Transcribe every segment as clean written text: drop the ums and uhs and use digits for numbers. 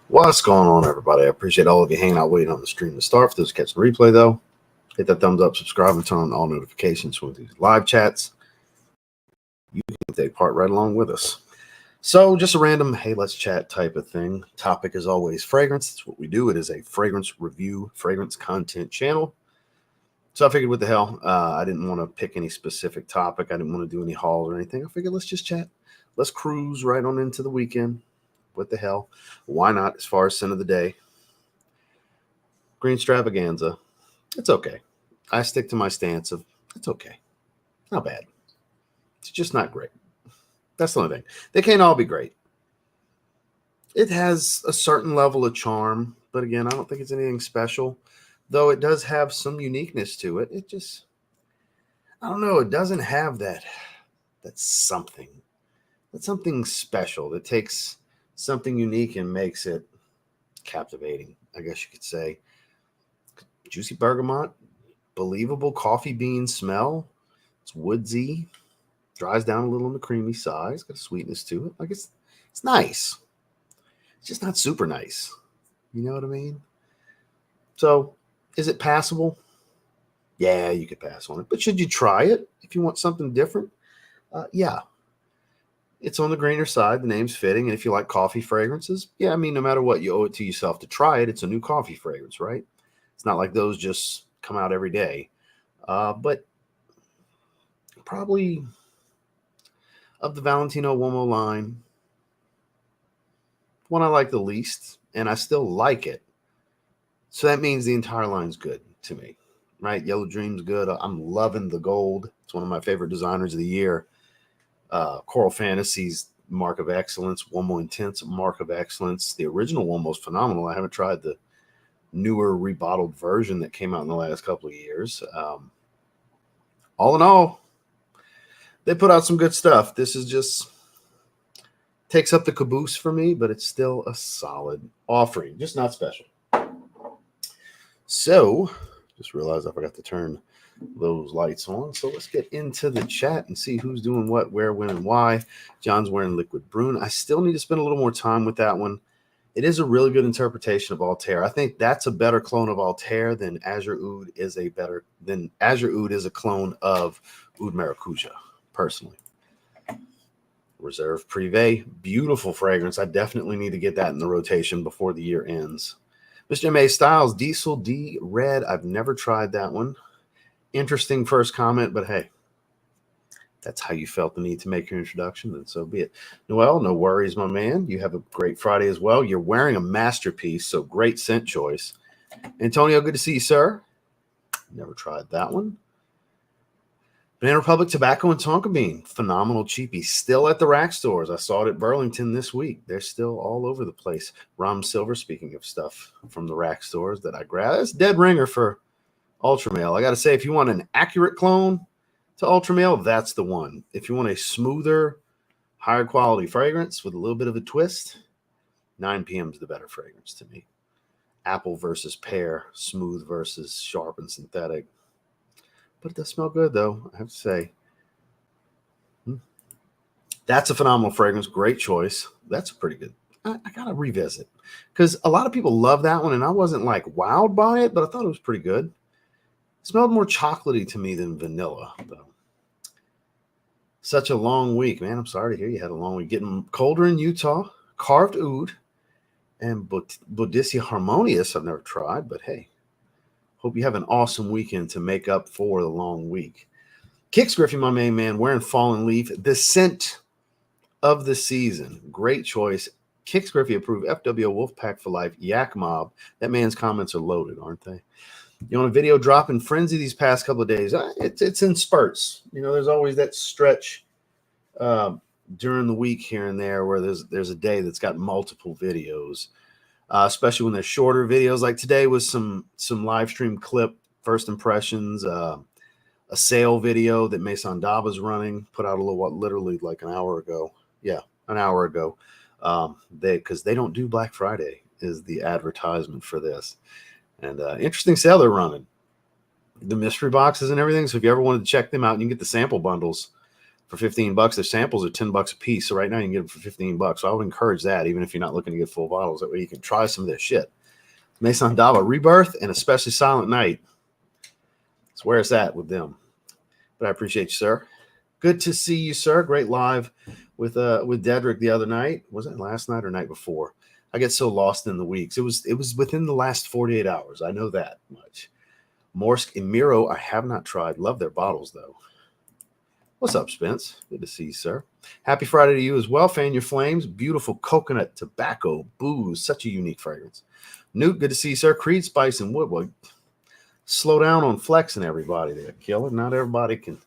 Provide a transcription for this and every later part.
What's going on, everybody? I appreciate all of you hanging out waiting on the stream to start. For those catching the replay, though, hit that thumbs up, subscribe, and turn on all notifications when these live chats. You can take part right along with us. So just a random, hey, let's chat type of thing. Topic is always fragrance. That's what we do. It is a fragrance review, fragrance content channel. So I figured, what the hell? I didn't want to pick any specific topic. I didn't want to do any hauls or anything. I figured, let's just chat. Let's cruise right on into the weekend. What the hell? Why not? As far as scent of the day, green extravaganza. It's okay. I stick to my stance of it's okay. Not bad. It's just not great. That's the only thing. They can't all be great. It has a certain level of charm, but again, I don't think it's anything special. Though it does have some uniqueness to it. It just, I don't know. It doesn't have that something. That's something special that takes something unique and makes it captivating, I guess you could say. Juicy bergamot, believable coffee bean smell. It's woodsy, dries down a little on the creamy side. It's got a sweetness to it. Like it's nice. It's just not super nice. You know what I mean? So, is it passable? Yeah, you could pass on it. But should you try it if you want something different? Yeah. It's on the greener side. The name's fitting. And if you like coffee fragrances, yeah, I mean, no matter what, you owe it to yourself to try it. It's a new coffee fragrance, right? It's not like those just come out every day. But probably of the Valentino Uomo line, one I like the least, and I still like it. So that means the entire line's good to me, right? Yellow Dream's good. I'm loving the gold. It's one of my favorite designers of the year. Coral Fantasy's Mark of Excellence. Uomo Intense, Mark of Excellence. The original Uomo's phenomenal. I haven't tried the newer rebottled version that came out in the last couple of years. All in all, they put out some good stuff. This is just takes up the caboose for me, but it's still a solid offering, just not special. So, just realized I forgot to turn those lights on. So let's get into the chat and see who's doing what, where, when, and why. John's wearing Liquid Brune. I still need to spend a little more time with that one. It is a really good interpretation of Altair. I think that's a better clone of Altair than Azure Oud is a clone of Oud Maracuja, personally. Reserve Privé, beautiful fragrance. I definitely need to get that in the rotation before the year ends. Mr. M.A. Styles, Diesel D Red. I've never tried that one. Interesting first comment, but hey, that's how you felt the need to make your introduction, and so be it. Noel, no worries, my man. You have a great Friday as well. You're wearing a masterpiece, so great scent choice. Antonio, good to see you, sir. Never tried that one. Banana Republic Tobacco and Tonka Bean, phenomenal cheapie. Still at the rack stores. I saw it at Burlington this week. They're still all over the place. Rom Silver, speaking of stuff from the rack stores that I grabbed. That's dead ringer for Ultra Male. I got to say, if you want an accurate clone to Ultra Male, that's the one. If you want a smoother, higher quality fragrance with a little bit of a twist, 9 p.m. is the better fragrance to me. Apple versus pear, smooth versus sharp and synthetic. But it does smell good, though, I have to say. That's a phenomenal fragrance. Great choice. That's pretty good. I got to revisit because a lot of people love that one, and I wasn't like wowed by it, but I thought it was pretty good. It smelled more chocolatey to me than vanilla, though. Such a long week, man. I'm sorry to hear you had a long week. Getting colder in Utah. Carved Oud and Boudicca Harmonious I've never tried, but hey. Hope you have an awesome weekend to make up for the long week. Kix Griffey, my main man, wearing Fallen Leaf. The scent of the season. Great choice. Kix Griffey approved FWO Wolfpack for Life. Yak Mob. That man's comments are loaded, aren't they? You know, a video drop in Frenzy these past couple of days. It's in spurts. You know, there's always that stretch during the week here and there where there's a day that's got multiple videos. Especially when they're shorter videos. Like today was some live stream clip, first impressions, a sale video that Mason Daba's running, put out literally like an hour ago. Yeah, an hour ago. Because they don't do Black Friday is the advertisement for this. And interesting sale they're running. The mystery boxes and everything. So if you ever wanted to check them out, you can get the sample bundles for 15 bucks. Their samples are 10 bucks a piece. So right now you can get them for 15 bucks. So I would encourage that, even if you're not looking to get full bottles. That way you can try some of their shit. Maison Dava Rebirth and especially Silent Night. That's where it's at with them. But I appreciate you, sir. Good to see you, sir. Great live with Dedrick the other night. Was it last night or night before? I get so lost in the weeks. It was within the last 48 hours. I know that much. Morsk and Miro, I have not tried. Love their bottles, though. What's up, Spence? Good to see you, sir. Happy Friday to you as well. Fan your flames. Beautiful coconut, tobacco, booze. Such a unique fragrance. Newt, good to see you, sir. Creed, Spice, and Wood. Well, slow down on flexing, everybody there, killer. Not everybody can,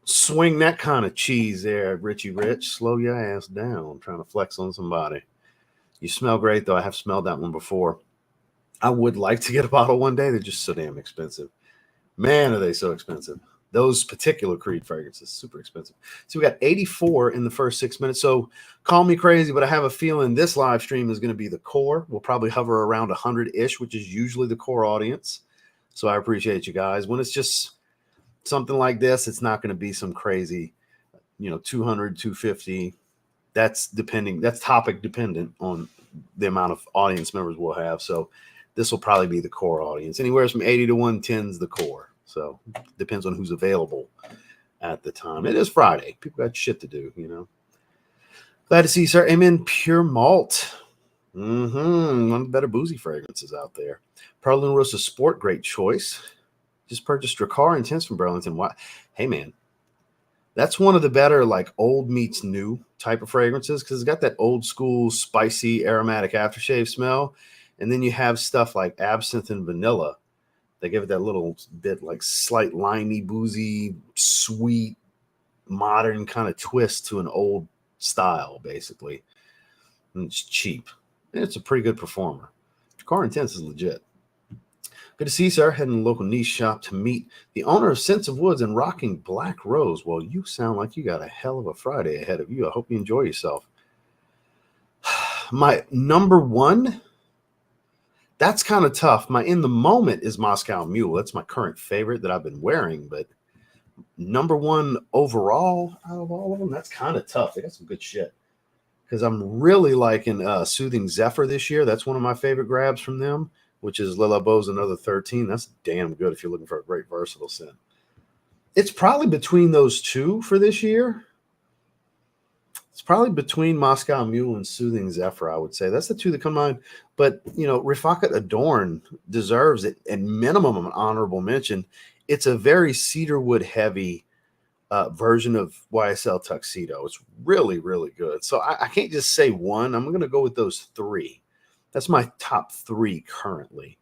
swing that kind of cheese there, Richie Rich. Slow your ass down trying to flex on somebody. You smell great, though. I have smelled that one before. I would like to get a bottle one day. They're just so damn expensive. Man, are they so expensive. Those particular Creed fragrances, super expensive. So we got 84 in the first 6 minutes. So call me crazy, but I have a feeling this live stream is going to be the core. We'll probably hover around 100-ish, which is usually the core audience. So I appreciate you guys. When it's just something like this, it's not going to be some crazy, 200, 250. That's topic dependent on the amount of audience members we'll have. So this will probably be the core audience. Anywhere from 80 to 110 is the core. So depends on who's available at the time. It is Friday. People got shit to do, Glad to see you, sir. Amen. Pure Malt. One of the better boozy fragrances out there. Pearl Luna Rosa Sport, great choice. Just purchased Drakkar Intense from Burlington. Hey, man. That's one of the better, like, old meets new type of fragrances because it's got that old school, spicy, aromatic aftershave smell. And then you have stuff like absinthe and vanilla. They give it that little bit like slight limey, boozy, sweet, modern kind of twist to an old style, basically. And it's cheap. And it's a pretty good performer. Car Intense is legit. Good to see you, sir. Heading to the local niche shop to meet the owner of Sense of Woods and rocking Black Rose. Well, you sound like you got a hell of a Friday ahead of you. I hope you enjoy yourself. My number one... That's kind of tough. My in the moment is Moscow Mule. That's my current favorite that I've been wearing. But number one overall out of all of them, that's kind of tough. They got some good shit. Because I'm really liking Soothing Zephyr this year. That's one of my favorite grabs from them, which is Lila Bo's Another 13. That's damn good if you're looking for a great versatile scent. It's probably between those two for this year. It's probably between Moscow Mule and Soothing Zephyr, I would say. That's the two that come to mind. But, Rifakat Adorn deserves it at minimum an honorable mention. It's a very cedarwood heavy version of YSL Tuxedo. It's really, really good. So I can't just say one. I'm going to go with those three. That's my top three currently.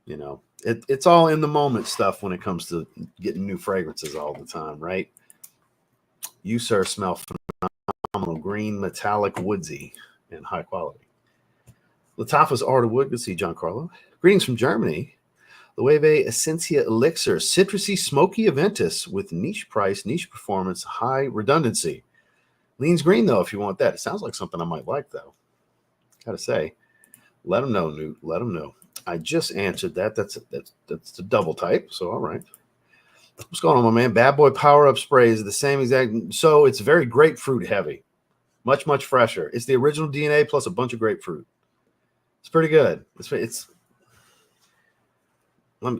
It's all in the moment stuff when it comes to getting new fragrances all the time, right? You, sir, smell phenomenal. Green, metallic, woodsy, and high quality. Latafa's Art of Wood. Good to see you, Giancarlo. Greetings from Germany. Loewe Essentia Elixir. Citrusy, smoky Aventus with niche price, niche performance, high redundancy. Leans green, though, if you want that. It sounds like something I might like, though. Gotta say. Let them know, Newt. Let them know. I just answered that. That's the double type, so all right. What's going on, my man? Bad Boy Power Up Spray is the same exact. So it's very grapefruit heavy. Much, much fresher. It's the original DNA plus a bunch of grapefruit. It's pretty good. I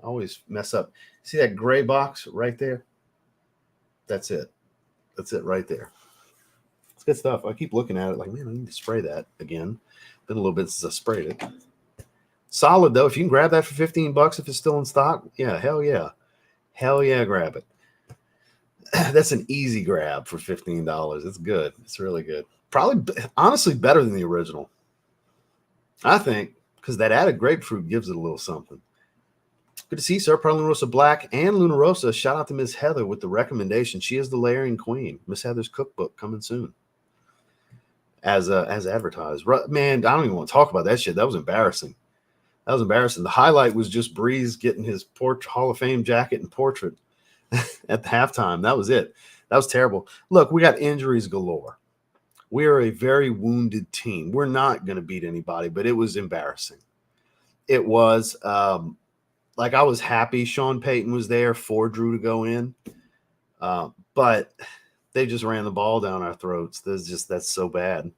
always mess up. See that gray box right there? That's it. That's it right there. It's good stuff. I keep looking at it like, man, I need to spray that again. Been a little bit since I sprayed it. Solid, though. If you can grab that for 15 bucks if it's still in stock, yeah, hell yeah. Hell yeah, grab it. That's an easy grab for $15. It's good. It's really good. Probably, honestly, better than the original. I think, because that added grapefruit gives it a little something. Good to see you, sir. Pearl Luna Rosa Black and Luna Rosa. Shout out to Miss Heather with the recommendation. She is the layering queen. Miss Heather's cookbook coming soon. As advertised. Man, I don't even want to talk about that shit. That was embarrassing. That was embarrassing. The highlight was just Breeze getting his Hall of Fame jacket and portrait at the halftime. That was it. That was terrible. Look, we got injuries galore. We are a very wounded team. We're not going to beat anybody, but it was embarrassing. It was like I was happy Sean Payton was there for Drew to go in. But they just ran the ball down our throats. That's so bad.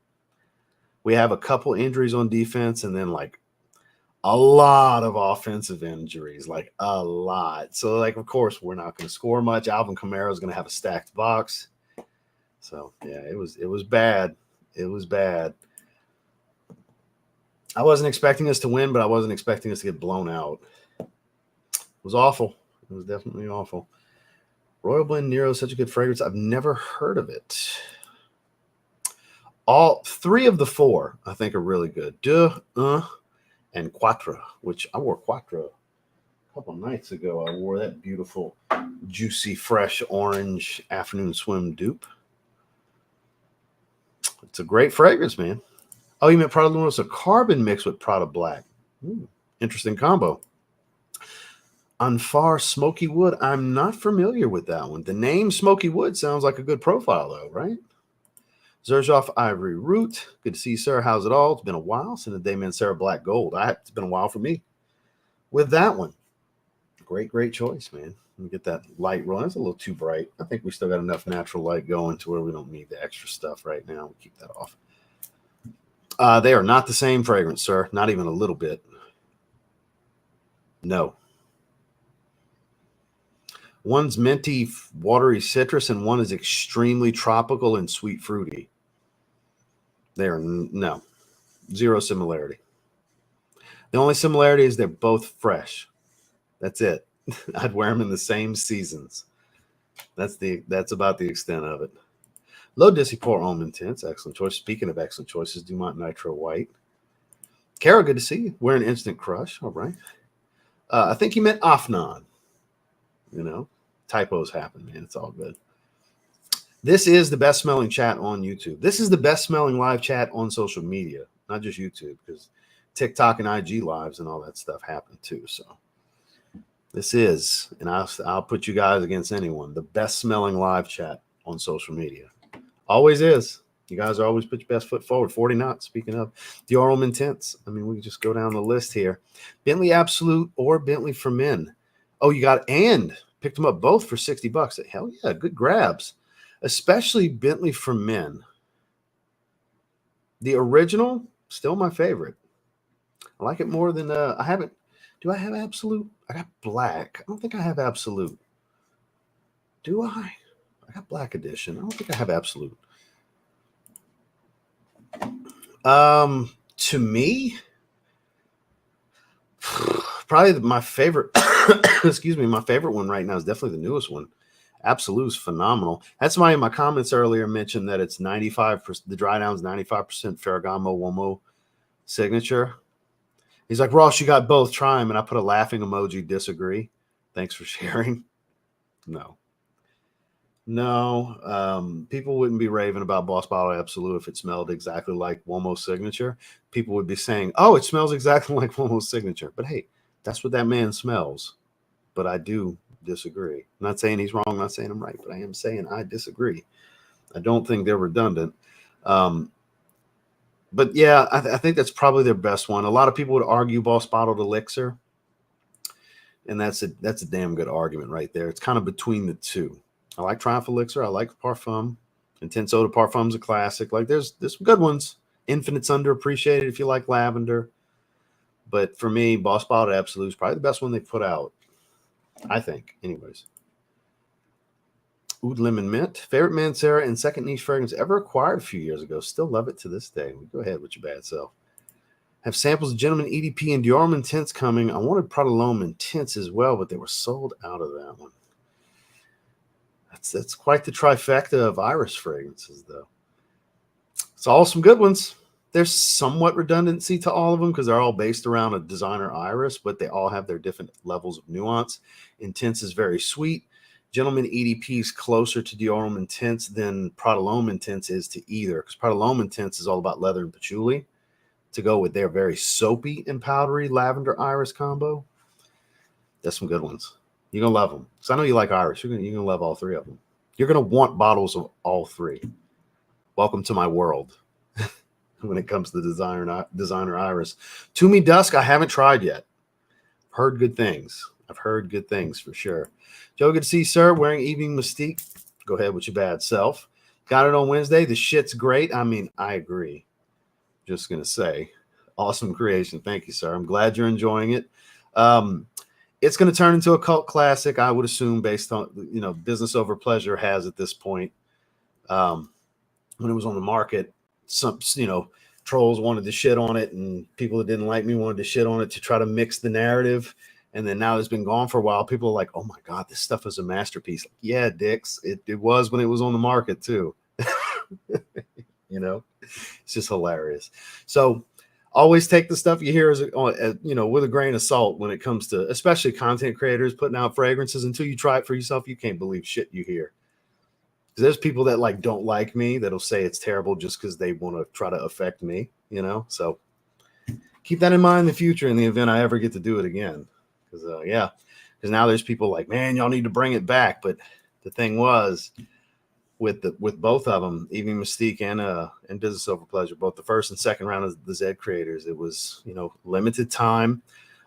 We have a couple injuries on defense, and then like a lot of offensive injuries, like a lot. So, like, of course, we're not going to score much. Alvin Kamara is going to have a stacked box. So, yeah, it was bad. It was bad. I wasn't expecting us to win, but I wasn't expecting us to get blown out. It was awful. It was definitely awful. Royal Blend Nero is such a good fragrance. I've never heard of it. All 3 of the 4, I think, are really good. And Quattro, which I wore Quattro a couple nights ago. I wore that beautiful, juicy, fresh orange afternoon swim dupe. It's a great fragrance, man. Oh, you meant Prada Luminosa Carbon mixed with Prada Black. Interesting combo. Anfar Smoky Wood. I'm not familiar with that one. The name Smoky Wood sounds like a good profile, though, right? Zaharoff Ivory Root. Good to see you, sir. How's it all? It's been a while since the Damien Sarah Black Gold. It's been a while for me. With that one, great choice, man. Let me get that light rolling. It's a little too bright. I think we still got enough natural light going to where we don't need the extra stuff right now. We'll keep that off. They are not the same fragrance, sir. Not even a little bit. No. One's minty, watery citrus, and one is extremely tropical and sweet fruity. They are no, 0 similarity. The only similarity is they're both fresh. That's it. I'd wear them in the same seasons. That's about the extent of it. Low Dissy Pour Homme Intense. Excellent choice. Speaking of excellent choices, Dumont Nitro White. Kara, good to see you. Wearing Instant Crush. All right. I think you meant Afnan. You know, typos happen, man. It's all good. This is the best smelling chat on YouTube. This is the best smelling live chat on social media, not just YouTube, because TikTok and IG lives and all that stuff happen too. So this is, and I'll put you guys against anyone, the best smelling live chat on social media. Always is. You guys always put your best foot forward. 40 knots. Speaking of Dior Homme Intense, I mean, we can just go down the list here. Bentley Absolute or Bentley for Men. Oh, you got and picked them up both for $60. Hell yeah, good grabs. Especially Bentley for Men. The original, still my favorite. I like it more than I haven't. Do I have Absolute? I got Black. I don't think I have Absolute. Do I? I got Black Edition. I don't think I have Absolute. To me, probably my favorite. Excuse me, my favorite one right now is definitely the newest one. Absolute is phenomenal. That's why in my comments earlier mentioned that it's 95%. The dry down's 95% Ferragamo Uomo signature. He's like, Ross, you got both. Try them. And I put a laughing emoji. Disagree. Thanks for sharing. No. People wouldn't be raving about Boss Bottle Absolute if it smelled exactly like Uomo's signature. People would be saying, oh, it smells exactly like Uomo's signature. But hey, that's what that man smells. But I do disagree. I'm not saying he's wrong. I'm not saying I'm right. But I am saying I disagree. I don't think they're redundant. But yeah, I think that's probably their best one. A lot of people would argue Boss Bottled Elixir. And that's a damn good argument right there. It's kind of between the two. I like Triumph Elixir. I like Parfum. Intense Eau de Parfum's a classic. Like there's some good ones. Infinite's underappreciated if you like lavender. But for me, Boss Bottled Absolute is probably the best one they've put out. I think, anyways. Oud Lemon Mint. Favorite Mancera and second niche fragrance ever acquired a few years ago. Still love it to this day. Go ahead with your bad self. Have samples of Gentleman EDP and Dior Homme Intense coming. I wanted Prada L'Homme Intense as well, but they were sold out of that one. That's quite the trifecta of Iris fragrances, though. It's all some good ones. There's somewhat redundancy to all of them because they're all based around a designer iris, but they all have their different levels of nuance. Intense is very sweet. Gentleman EDP is closer to Dior Homme Intense than Prada L'Homme Intense is to either, because Prada L'Homme Intense is all about leather and patchouli to go with their very soapy and powdery lavender iris combo. That's some good ones. You're going to love them. Because I know you like iris. You're going to love all 3 of them. You're going to want bottles of all 3. Welcome to my world when it comes to designer iris. To Me Dusk, I haven't tried yet. Heard good things. I've heard good things for sure. Joe, good to see you, sir. Wearing Evening Mystique. Go ahead with your bad self. Got it on Wednesday. The shit's great. I mean, I agree. Just going to say, awesome creation. Thank you, sir. I'm glad you're enjoying it. It's going to turn into a cult classic, I would assume, based on, business over pleasure has at this point. When it was on the market, some, trolls wanted to shit on it, and people that didn't like me wanted to shit on it to try to mix the narrative. And then now it's been gone for a while. People are like, oh my God, this stuff is a masterpiece. Like, yeah, dicks. It was when it was on the market too. It's just hilarious. So always take the stuff you hear as with a grain of salt when it comes to, especially content creators putting out fragrances. Until you try it for yourself, you can't believe shit you hear. Because there's people that don't like me that'll say it's terrible just because they want to try to affect me, So keep that in mind in the future in the event I ever get to do it again. Because now there's people like, man, y'all need to bring it back. But the thing was, with both of them, Evening Mystique and Business Over Pleasure, both the first and second round of the Z creators, it was limited time,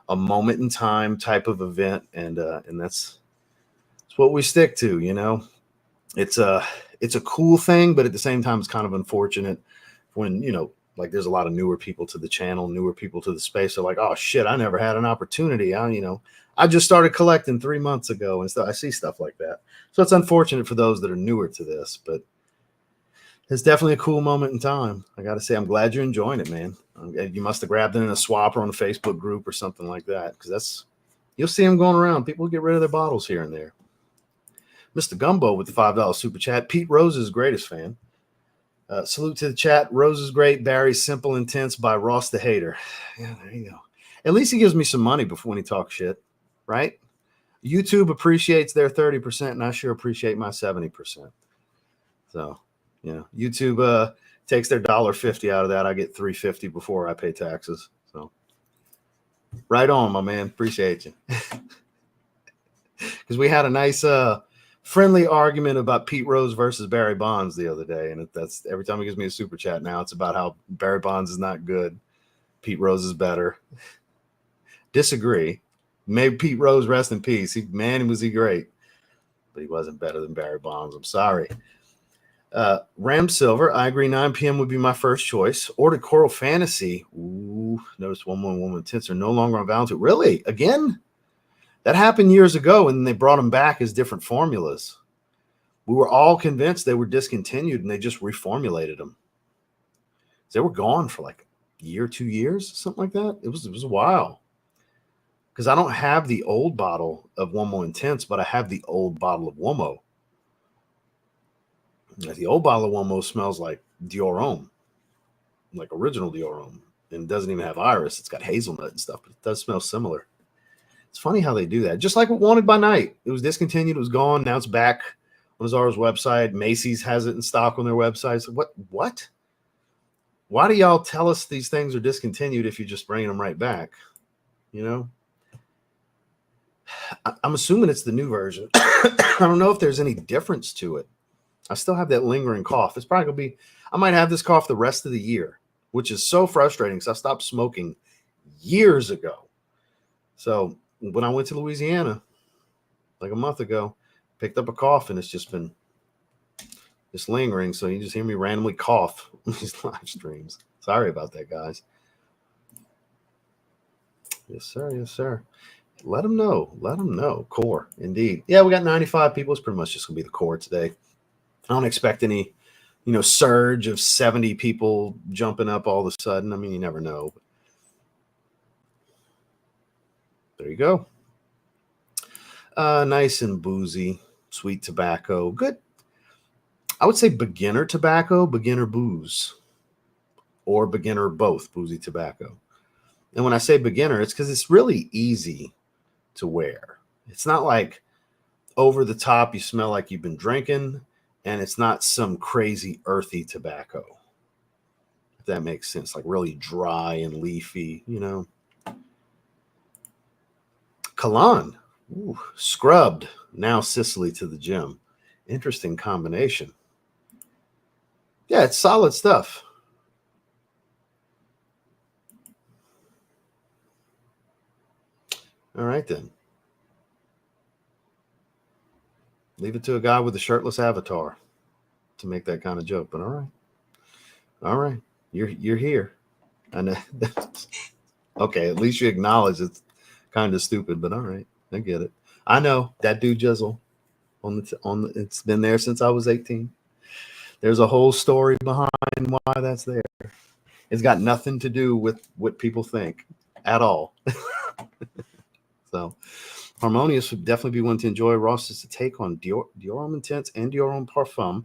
a moment in time type of event, and that's what we stick to. It's a cool thing, but at the same time, it's kind of unfortunate when there's a lot of newer people to the channel, newer people to the space. They're like, oh shit, I never had an opportunity. I just started collecting 3 months ago, and so I see stuff like that. So it's unfortunate for those that are newer to this, but it's definitely a cool moment in time. I got to say, I'm glad you're enjoying it, man. You must have grabbed it in a swap or on a Facebook group or something like that, because you'll see them going around. People get rid of their bottles here and there. Mr. Gumbo with the $5 super chat. Pete Rose's greatest fan. Salute to the chat. Rose is great. Barry's Simple Intense by Ross the Hater. Yeah, there you go. At least he gives me some money before when he talks shit, right? YouTube appreciates their 30%, and I sure appreciate my 70%. So, YouTube takes their $1.50 out of that. I get $3.50 before I pay taxes. So, right on, my man. Appreciate you. Because we had a nice friendly argument about Pete Rose versus Barry Bonds the other day, and that's every time he gives me a super chat now, it's about how Barry Bonds is not good, Pete Rose is better. Disagree. Maybe Pete Rose, rest in peace. Was he great, but he wasn't better than Barry Bonds. I'm sorry. Ram Silver, I agree. 9 p.m. would be my first choice. Ordered Coral Fantasy. Ooh, notice woman tints are no longer on Valentino. Really? Again? That happened years ago, and they brought them back as different formulas. We were all convinced they were discontinued, and they just reformulated them. They were gone for like a year, 2 years, something like that. It was a while. Because I don't have the old bottle of Womo Intense, but I have the old bottle of Womo. The old bottle of Womo smells like Dior Homme, like original Dior Homme, and it doesn't even have iris. It's got hazelnut and stuff, but it does smell similar. It's funny how they do that. Just like with Wanted by Night. It was discontinued. It was gone. Now it's back on Zara's website. Macy's has it in stock on their website. So what? Why do y'all tell us these things are discontinued if you're just bringing them right back? I'm assuming it's the new version. I don't know if there's any difference to it. I still have that lingering cough. It's probably going to be, I might have this cough the rest of the year, which is so frustrating because I stopped smoking years ago. So when I went to Louisiana like a month ago, picked up a cough, and it's just been just lingering. So you just hear me randomly cough on these live streams. Sorry about that, guys. Yes, sir. Yes, sir. Let them know. Let them know. Core, indeed. Yeah, we got 95 people. It's pretty much just going to be the core today. I don't expect any, surge of 70 people jumping up all of a sudden. I mean, you never know. There you go. Nice and boozy, sweet tobacco. Good. I would say beginner tobacco, beginner booze, or beginner both, boozy tobacco. And when I say beginner, it's because it's really easy to wear. It's not like over the top, you smell like you've been drinking, and it's not some crazy earthy tobacco. If that makes sense, like really dry and leafy, Cologne, ooh, scrubbed, now Sicily to the gym. Interesting combination. Yeah, it's solid stuff. All right, then. Leave it to a guy with a shirtless avatar to make that kind of joke. But all right, you're here, and okay, at least you acknowledge it's kind of stupid. But all right, I get it. I know that dude Jizzle it's been there since I was 18. There's a whole story behind why that's there. It's got nothing to do with what people think at all. So, Harmonious would definitely be one to enjoy. Ross is to take on Dior Homme Intense and Dior Homme Parfum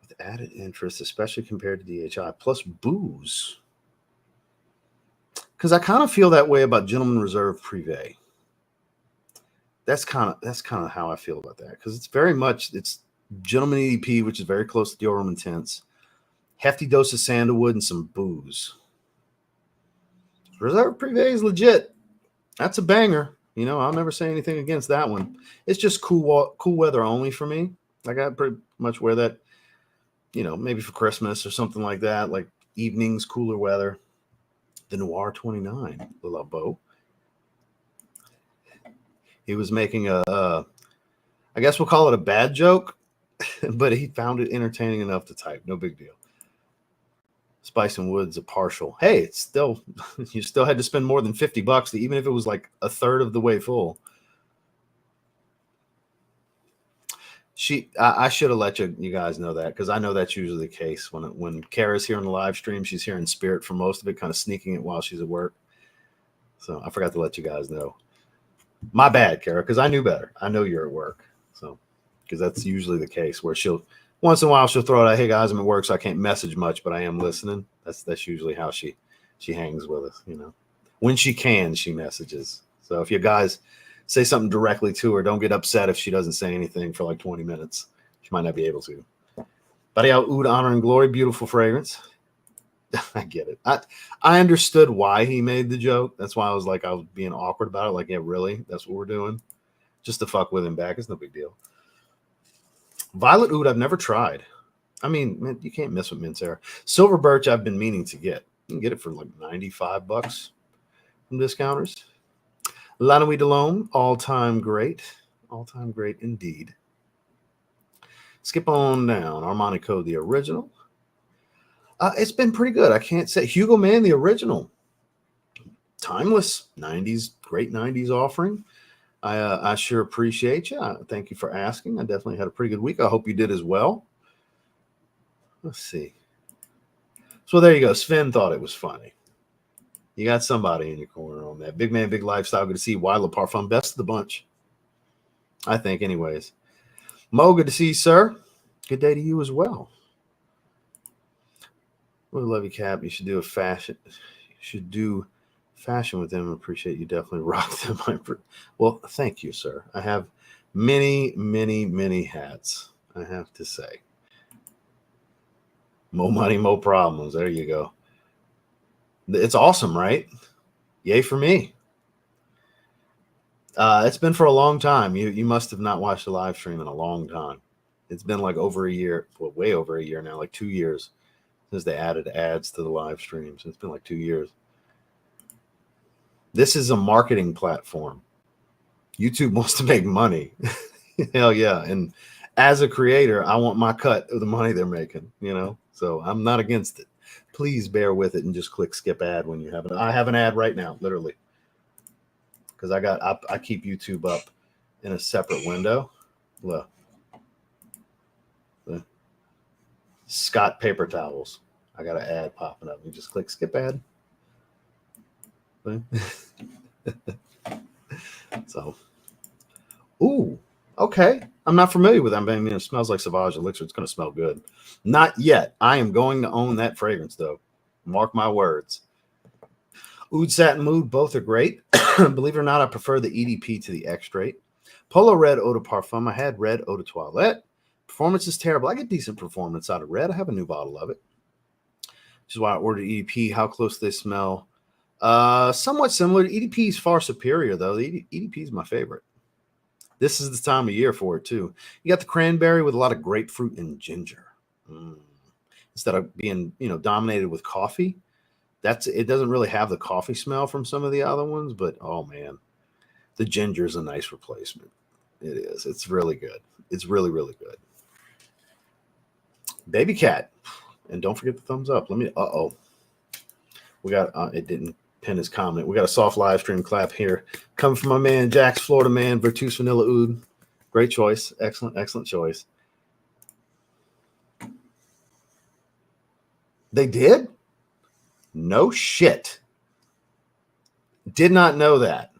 with added interest, especially compared to DHI, plus booze. Because I kind of feel that way about Gentleman Reserve Privé. That's kind of how I feel about that, because it's Gentleman EDP, which is very close to Dior Homme Intense, hefty dose of sandalwood, and some booze. Reserve Privé is legit. That's a banger. I'll never say anything against that one. It's just cool weather only for me. Like, I pretty much wear that, maybe for Christmas or something like that, like evenings, cooler weather. The Noir 29, the Labo. He was making I guess we'll call it a bad joke, but he found it entertaining enough to type. No big deal. Spice and Wood's a partial. Hey, it's still, you still had to spend more than $50, even if it was like a third of the way full. I should have let you guys know that, because I know that's usually the case when Kara's here on the live stream. She's here in spirit for most of it, kind of sneaking it while she's at work. So I forgot to let you guys know. My bad, Kara, because I knew better. I know you're at work, so because that's usually the case where once in a while she'll throw it out, hey guys, I'm at work, so I can't message much, but I am listening. That's usually how she hangs with us. When she can, she messages. So if you guys say something directly to her, don't get upset if she doesn't say anything for like 20 minutes. She might not be able to. But yeah, Oud Honor and Glory, beautiful fragrance. I get it. I understood why he made the joke. That's why I was being awkward about it. Like, yeah, really? That's what we're doing? Just to fuck with him back. It's no big deal. Violet Oud, I've never tried. I mean, man, you can't miss with Mincera. Silver Birch, I've been meaning to get. You can get it for like $95 from discounters. La Nuit de l'Homme, all-time great. All-time great indeed. Skip on down. Armani Code, the original. It's been pretty good. I can't say. Hugo Man, the original. Timeless. 90s, great 90s offering. I sure appreciate you. Thank you for asking. I definitely had a pretty good week. I hope you did as well. Let's see. So there you go. Sven thought it was funny. You got somebody in your corner on that. Big Man, Big Lifestyle. Good to see you. Wild Le Parfum, best of the bunch, I think, anyways. Mo, good to see you, sir. Good day to you as well. We love you, Cap. You should do fashion with them. Appreciate you. Definitely rock them. Well, thank you, sir. I have many, many, many hats, I have to say. Mo money, mo problems. There you go. It's awesome, right? Yay for me. It's been for a long time. You must have not watched the live stream in a long time. It's been like over a year, well, way over a year now, like 2 years since they added ads to the live streams. It's been like 2 years. This is a marketing platform. YouTube wants to make money. Hell yeah. And as a creator, I want my cut of the money they're making, so I'm not against it. Please bear with it and just click skip ad when you have it. I have an ad right now, literally, because I keep YouTube up in a separate window. Look. Scott paper towels. I got an ad popping up. You just click skip ad. So, ooh, okay. I'm not familiar with them. I mean, it smells like Sauvage Elixir. It's going to smell good. Not yet. I am going to own that fragrance, though. Mark my words. Oud Satin Mood, both are great. Believe it or not, I prefer the EDP to the Extrait. Polo Red Eau de Parfum. I had Red Eau de Toilette. Performance is terrible. I get decent performance out of Red. I have a new bottle of it, which is why I ordered EDP. How close they smell? Somewhat similar. EDP is far superior, though. The EDP is my favorite. This is the time of year for it, too. You got the cranberry with a lot of grapefruit and ginger. Instead of being, dominated with coffee. It doesn't really have the coffee smell from some of the other ones, but oh man, the ginger is a nice replacement. It is. It's really good. It's really, really good. Baby Cat. And don't forget the thumbs up. Let me, we got, it didn't pin his comment. We got a soft live stream clap here. Coming from my man, Jack's Florida man, Vertus Vanilla Oud. Great choice. Excellent, excellent choice. They did? No shit. Did not know that.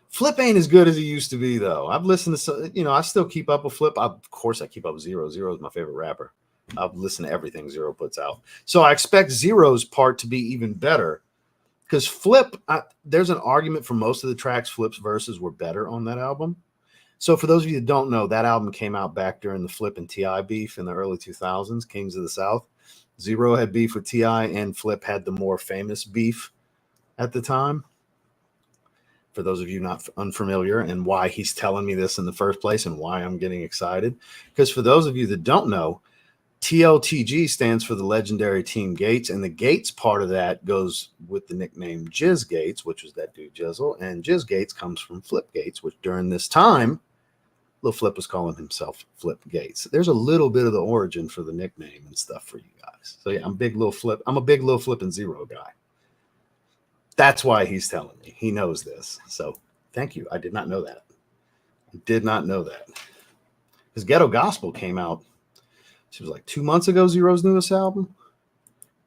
Flip ain't as good as he used to be, though. I've listened to, I still keep up with Flip. Of course, I keep up with Zero. Zero is my favorite rapper. I've listened to everything Zero puts out. So I expect Zero's part to be even better because Flip, there's an argument for most of the tracks. Flip's verses were better on that album. So for those of you that don't know, that album came out back during the Flip and T.I. beef in the early 2000s, Kings of the South. Zero had beef with T.I. and Flip had the more famous beef at the time. For those of you not unfamiliar and why he's telling me this in the first place and why I'm getting excited. Because for those of you that don't know, TLTG stands for the legendary Team Gates, and the Gates part of that goes with the nickname Jizz Gates, which was that dude Jizzle, and Jizz Gates comes from Flip Gates, which during this time, Lil Flip was calling himself Flip Gates. There's a little bit of the origin for the nickname and stuff for you guys. So yeah, I'm a big Lil Flip and Zero guy. That's why he's telling me. He knows this. So thank you. I did not know that. Did not know that. Because Ghetto Gospel came out, it was like 2 months ago, Zero's newest album.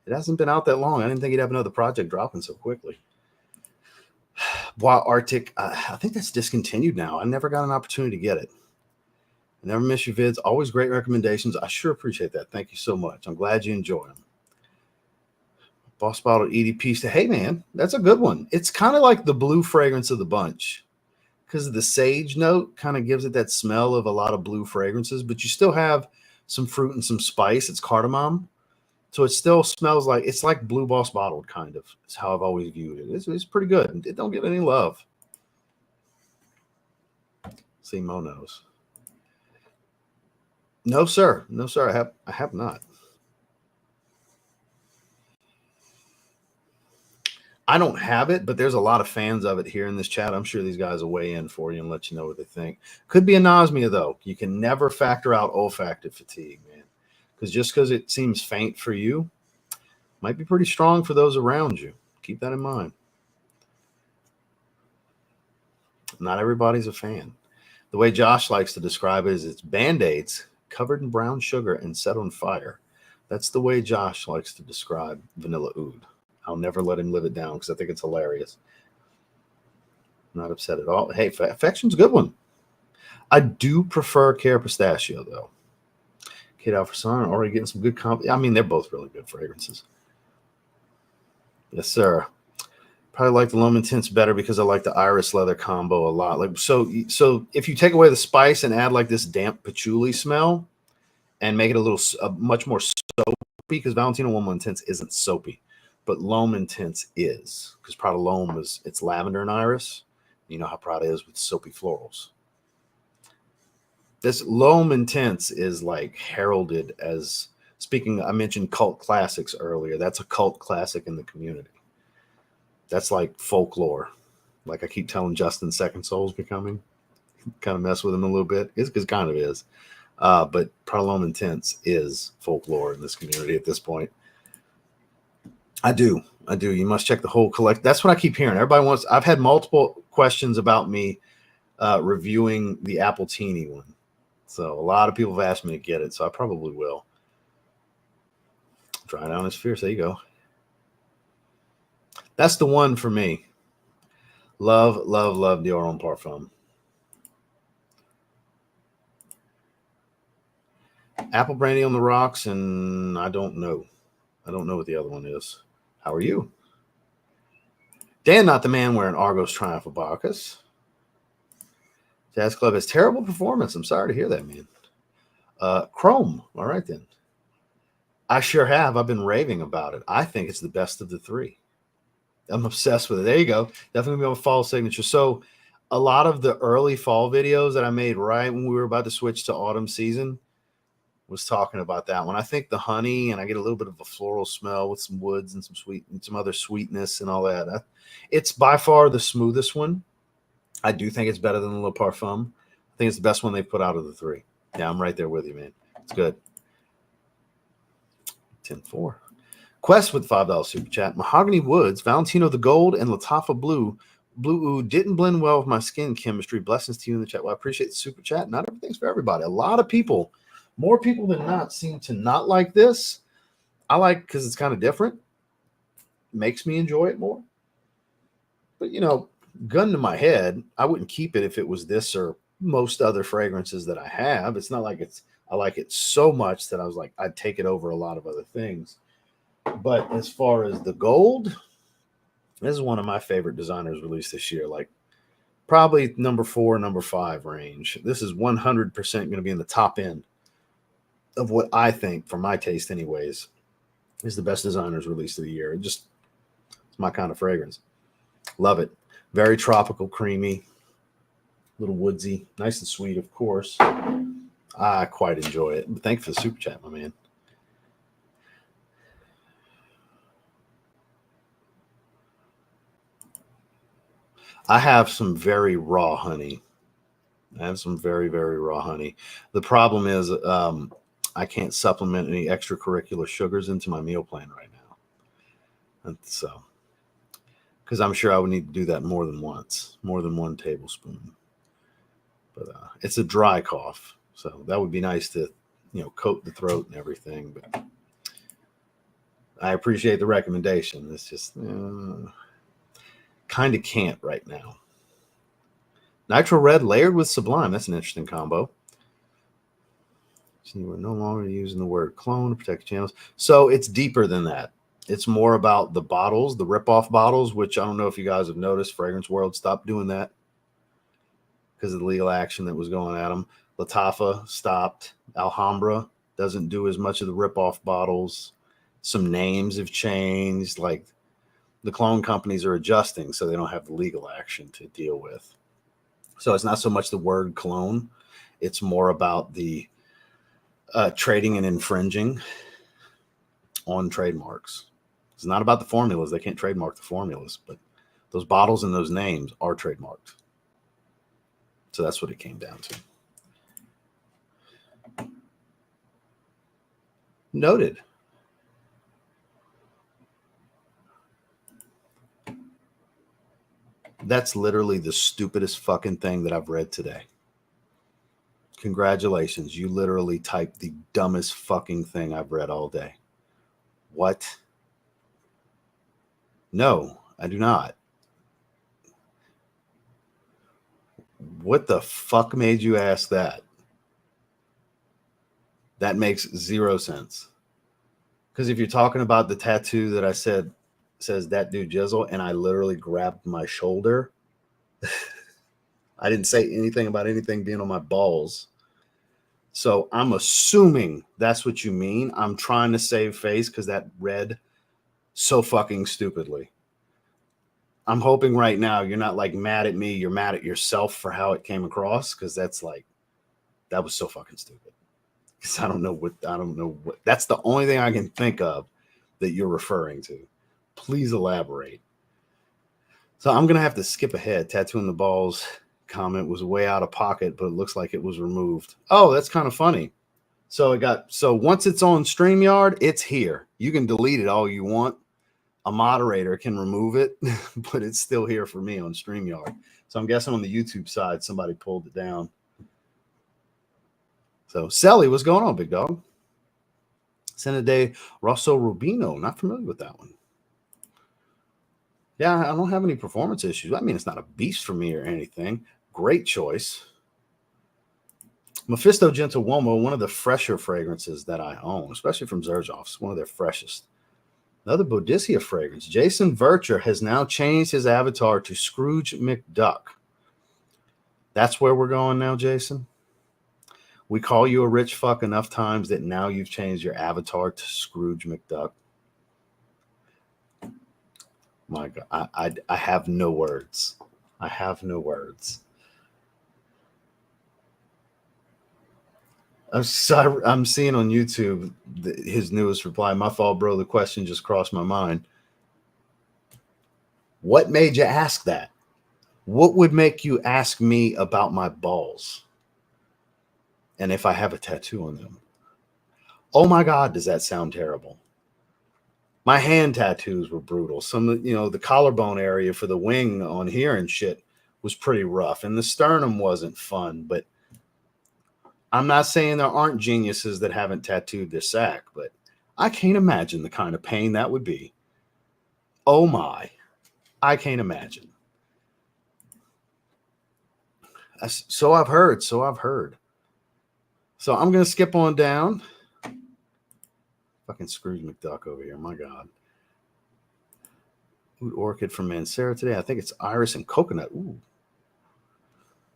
It hasn't been out that long. I didn't think he'd have another project dropping so quickly. While Arctic, I think that's discontinued now. I never got an opportunity to get it. I never miss your vids. Always great recommendations. I sure appreciate that. Thank you so much. I'm glad you enjoy them. Boss Bottle EDP. Hey, man, that's a good one. It's kind of like the blue fragrance of the bunch because the sage note kind of gives it that smell of a lot of blue fragrances, but you still have some fruit and some spice. It's cardamom. So it still smells like, it's like Blue Boss Bottled kind of. It's how I've always viewed it. It's pretty good. It don't get any love. See, Mo knows. No, sir. No, sir. I have not. I don't have it, but there's a lot of fans of it here in this chat. I'm sure these guys will weigh in for you and let you know what they think. Could be anosmia, though. You can never factor out olfactive fatigue, man. Because just because it seems faint for you, might be pretty strong for those around you. Keep that in mind. Not everybody's a fan. The way Josh likes to describe it is it's Band-Aids covered in brown sugar and set on fire. That's the way Josh likes to describe Vanilla Oud. I'll never let him live it down because I think it's hilarious. Not upset at all. Hey, Affection's a good one. I do prefer Care Pistachio, though. Kid Alpha Son, already getting some good I mean, they're both really good fragrances. Yes, sir. Probably like the L'Homme Intense better because I like the Iris Leather combo a lot. Like so if you take away the spice and add like this damp patchouli smell and make it much more soapy, because Valentino L'Homme Intense isn't soapy, but L'Homme Intense is, because Prada L'Homme it's lavender and iris. You know how Prada is with soapy florals. This L'Homme Intense is like heralded as, I mentioned cult classics earlier. That's a cult classic in the community. That's like folklore. Like I keep telling Justin, Second Soul's becoming. Kind of mess with him a little bit. It's kind of is. But Prada L'Homme Intense is folklore in this community at this point. I do. You must check the whole collect. That's what I keep hearing. I've had multiple questions about me reviewing the Appletini one. So a lot of people have asked me to get it, so I probably will. Dry Down is Fierce. There you go. That's the one for me. Love, love, love Dior Homme Parfum. Apple Brandy on the Rocks, and I don't know. I don't know what the other one is. How are you? Dan, not the man wearing Argos Triumph of Bacchus. Jazz Club has terrible performance. I'm sorry to hear that, man. Chrome. All right, then. I sure have. I've been raving about it. I think it's the best of the three. I'm obsessed with it. There you go. Definitely on fall signature. So a lot of the early fall videos that I made right when we were about to switch to autumn season was talking about that one. I think the honey, and I get a little bit of a floral smell with some woods and some other sweetness and all that. It's by far the smoothest one. I do think it's better than the Le Parfum, I think it's the best one they've put out of the three. Yeah, I'm right there with you, man. It's good. 10-4. Quest with $5 super chat. Mahogany Woods, Valentino the Gold, and Latafa Blue. Blue didn't blend well with my skin chemistry. Blessings to you in the chat. Well, I appreciate the super chat. Not everything's for everybody. A lot of people, more people than not, seem to not like this. I like because it's kind of different. Makes me enjoy it more. But, you know, gun to my head, I wouldn't keep it if it was this or most other fragrances that I have. It's not like I like it so much that I was like, I'd take it over a lot of other things. But as far as the gold, this is one of my favorite designers released this year. Like probably number 4, number 5 range. This is 100% going to be in the top end of what I think, for my taste anyways, is the best designers released of the year. It's my kind of fragrance. Love it. Very tropical, creamy, little woodsy, nice and sweet, of course. I quite enjoy it. Thank you for the super chat, my man. I have some very raw honey. I have some very, very raw honey. The problem is I can't supplement any extracurricular sugars into my meal plan right now. And so, because I'm sure I would need to do that more than once, more than 1 tablespoon. But it's a dry cough. So that would be nice to, you know, coat the throat and everything. But I appreciate the recommendation. It's just kind of can't right now. Nitro Red layered with Sublime. That's an interesting combo. So we're no longer using the word clone to protect channels. So it's deeper than that. It's more about the bottles, the rip-off bottles, which I don't know if you guys have noticed. Fragrance World stopped doing that because of the legal action that was going at them. Latafa stopped. Alhambra doesn't do as much of the rip-off bottles. Some names have changed. Like the clone companies are adjusting so they don't have the legal action to deal with. So it's not so much the word clone. It's more about the trading and infringing on trademarks. It's not about the formulas. They can't trademark the formulas, but those bottles and those names are trademarked. So that's what it came down to. Noted. That's literally the stupidest fucking thing that I've read today. Congratulations. You literally typed the dumbest fucking thing I've read all day. What? No, I do not. What the fuck made you ask that? That makes 0 sense. Because if you're talking about the tattoo that I said says that dude Jizzle, and I literally grabbed my shoulder, I didn't say anything about anything being on my balls. So I'm assuming that's what you mean. I'm trying to save face because that read so fucking stupidly. I'm hoping right now you're not like mad at me. You're mad at yourself for how it came across, because that's like, that was so fucking stupid. Because I don't know what, that's the only thing I can think of that you're referring to. Please elaborate. So I'm going to have to skip ahead. Tattooing the balls comment was way out of pocket, but it looks like it was removed. Oh, that's kind of funny. So once it's on StreamYard, it's here. You can delete it all you want. A moderator can remove it, but it's still here for me on StreamYard. So I'm guessing on the YouTube side, somebody pulled it down. So Selly, what's going on, big dog? Senade Rosso Rubino. Not familiar with that one. Yeah, I don't have any performance issues. I mean, it's not a beast for me or anything. Great choice. Mephisto Gentle Uomo, one of the fresher fragrances that I own, especially from Zaharoff, one of their freshest. Another Boudicca fragrance. Jason Vercher has now changed his avatar to Scrooge McDuck. That's where we're going now, Jason. We call you a rich fuck enough times that now you've changed your avatar to Scrooge McDuck. My God, I have no words. I have no words. I'm seeing on YouTube his newest reply. My fault, bro. The question just crossed my mind. What made you ask that? What would make you ask me about my balls? And if I have a tattoo on them, oh my God, does that sound terrible? My hand tattoos were brutal. Some of the collarbone area for the wing on here and shit was pretty rough. And the sternum wasn't fun, but I'm not saying there aren't geniuses that haven't tattooed their sack, but I can't imagine the kind of pain that would be. Oh my, I can't imagine. So I've heard. So I'm going to skip on down. Fucking Scrooge McDuck over here. My God. Oud Orchid from Mancera today. I think it's iris and coconut. Ooh.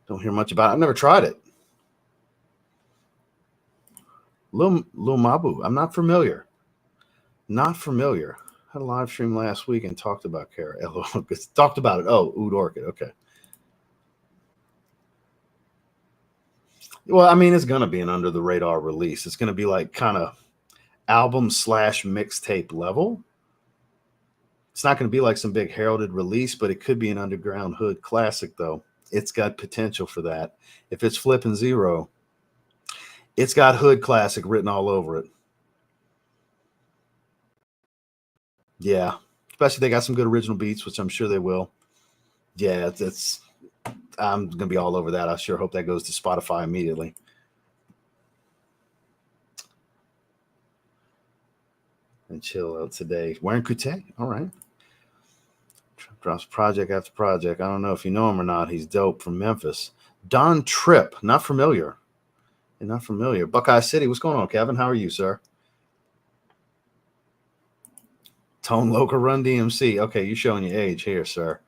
Don't hear much about it. I've never tried it. Lil Mabu. I'm not familiar. Not familiar. Had a live stream last week and talked about Cara. Talked about it. Oh, Oud Orchid. Okay. Well, I mean, it's going to be an under the radar release. It's going to be like kind of album / mixtape level. It's not going to be like some big heralded release, but it could be an underground hood classic, though. It's got potential for that. If it's flipping zero, it's got hood classic written all over it. Yeah. Especially they got some good original beats, which I'm sure they will. Yeah, I'm going to be all over that. I sure hope that goes to Spotify immediately. And chill out today. Wearing Kute. All right. Drops project after project. I don't know if you know him or not. He's dope from Memphis. Don Tripp. Not familiar. Not familiar. Buckeye City. What's going on, Kevin? How are you, sir? Tone Local Run DMC. Okay, you're showing your age here, sir.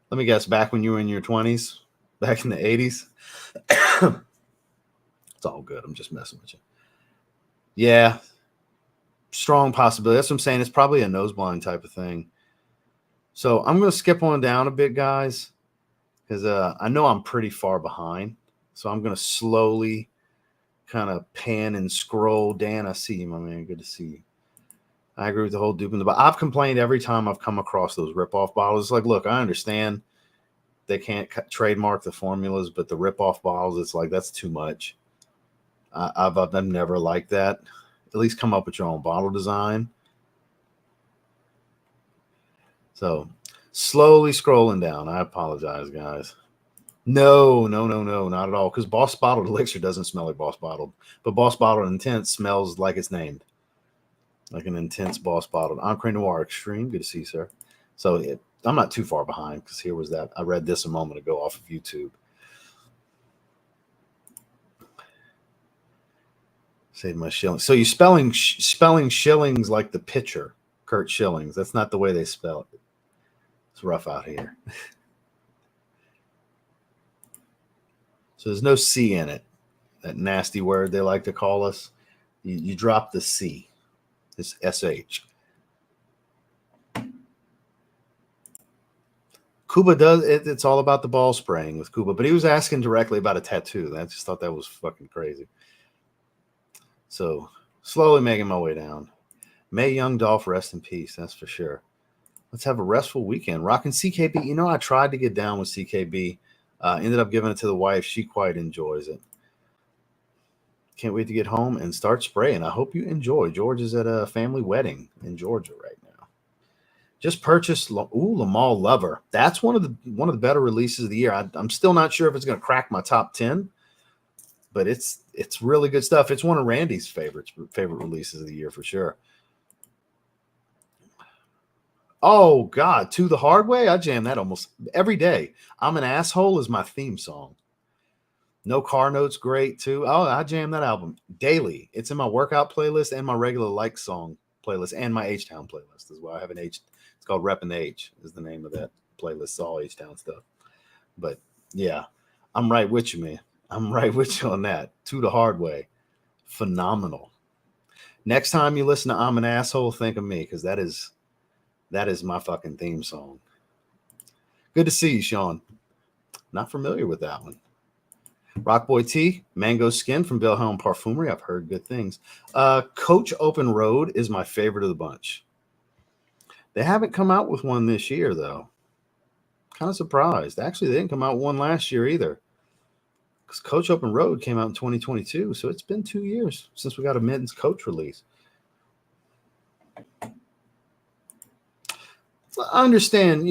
Let me guess, back when you were in your 20s? Back in the 80s? It's all good. I'm just messing with you. Yeah. Strong possibility. That's what I'm saying. It's probably a nose blind type of thing. So I'm going to skip on down a bit, guys, because I know I'm pretty far behind. So I'm going to slowly kind of pan and scroll. Dan, I see you, my man. Good to see you. I agree with the whole duping. But I've complained every time I've come across those rip-off bottles. It's like, look, I understand they can't trademark the formulas, but the rip-off bottles, it's like, that's too much. I've never liked that. At least come up with your own bottle design. So slowly scrolling down. I apologize, guys. No, not at all. Because Boss Bottled Elixir doesn't smell like Boss Bottled. But Boss Bottled Intense smells like it's named. Like an intense Boss Bottled. Encre Noir Extreme. Good to see you, sir. So I'm not too far behind because here was that. I read this a moment ago off of YouTube. Save my shillings. So you spelling shillings like the pitcher, Kurt Schillings. That's not the way they spell it. It's rough out here. So there's no C in it. That nasty word they like to call us. You drop the C. It's SH. Kuba does it. It's all about the ball spraying with Kuba. But he was asking directly about a tattoo. I just thought that was fucking crazy. So slowly making my way down. May Young Dolph rest in peace. That's for sure. Let's have a restful weekend. Rocking CKB. You know, I tried to get down with CKB. Ended up giving it to the wife. She quite enjoys it. Can't wait to get home and start spraying. I hope you enjoy. George is at a family wedding in Georgia right now. Just purchased Lamal Lover. That's one of the better releases of the year. I'm still not sure if it's going to crack my top 10, but it's really good stuff. It's one of Randy's favorite releases of the year for sure. Oh God, To the Hard Way. I jam that almost every day. I'm an Asshole is my theme song. No Car Notes, great too. Oh, I jam that album daily. It's in my workout playlist and my regular like song playlist and my H-Town playlist as well. I have an H. It's called Reppin' the H is the name of that playlist. It's all H-Town stuff. But yeah, I'm right with you, man. I'm right with you on that. To the Hard Way. Phenomenal. Next time you listen to I'm an Asshole, think of me because that is my fucking theme song. Good to see you, Sean. Not familiar with that one. Rockboy T, Mango Skin from Wilhelm Parfumery. I've heard good things. Coach Open Road is my favorite of the bunch. They haven't come out with one this year, though. Kind of surprised. Actually, they didn't come out with one last year either. because Coach Open Road came out in 2022. So it's been 2 years since we got a men's Coach release. So I understand,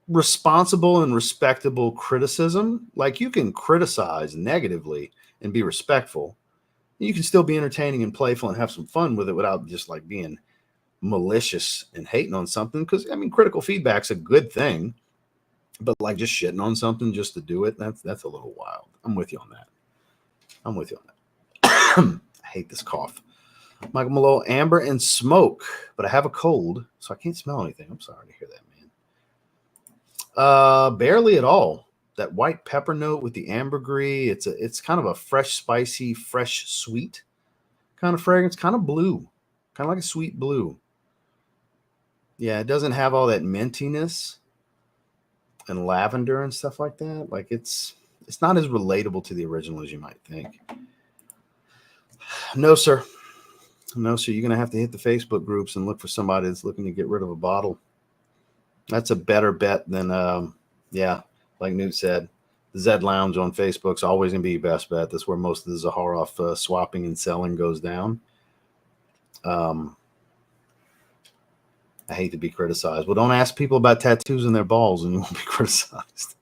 responsible and respectable criticism. Like, you can criticize negatively and be respectful. You can still be entertaining and playful and have some fun with it without just like being malicious and hating on something. Because critical feedback's a good thing, but like just shitting on something just to do it, that's a little wild. I'm with you on that. I hate this cough. Michael Malone, amber and smoke, but I have a cold, so I can't smell anything. I'm sorry to hear that, man. Barely at all. That white pepper note with the ambergris. It's kind of a fresh, spicy, fresh, sweet kind of fragrance, kind of blue, kind of like a sweet blue. Yeah, it doesn't have all that mintiness and lavender and stuff like that. Like, it's not as relatable to the original as you might think. No, sir. You're going to have to hit the Facebook groups and look for somebody that's looking to get rid of a bottle. That's a better bet than, like Newt said, the Zed Lounge on Facebook's always going to be your best bet. That's where most of the Zaharoff swapping and selling goes down. I hate to be criticized. Well, don't ask people about tattoos in their balls and you won't be criticized.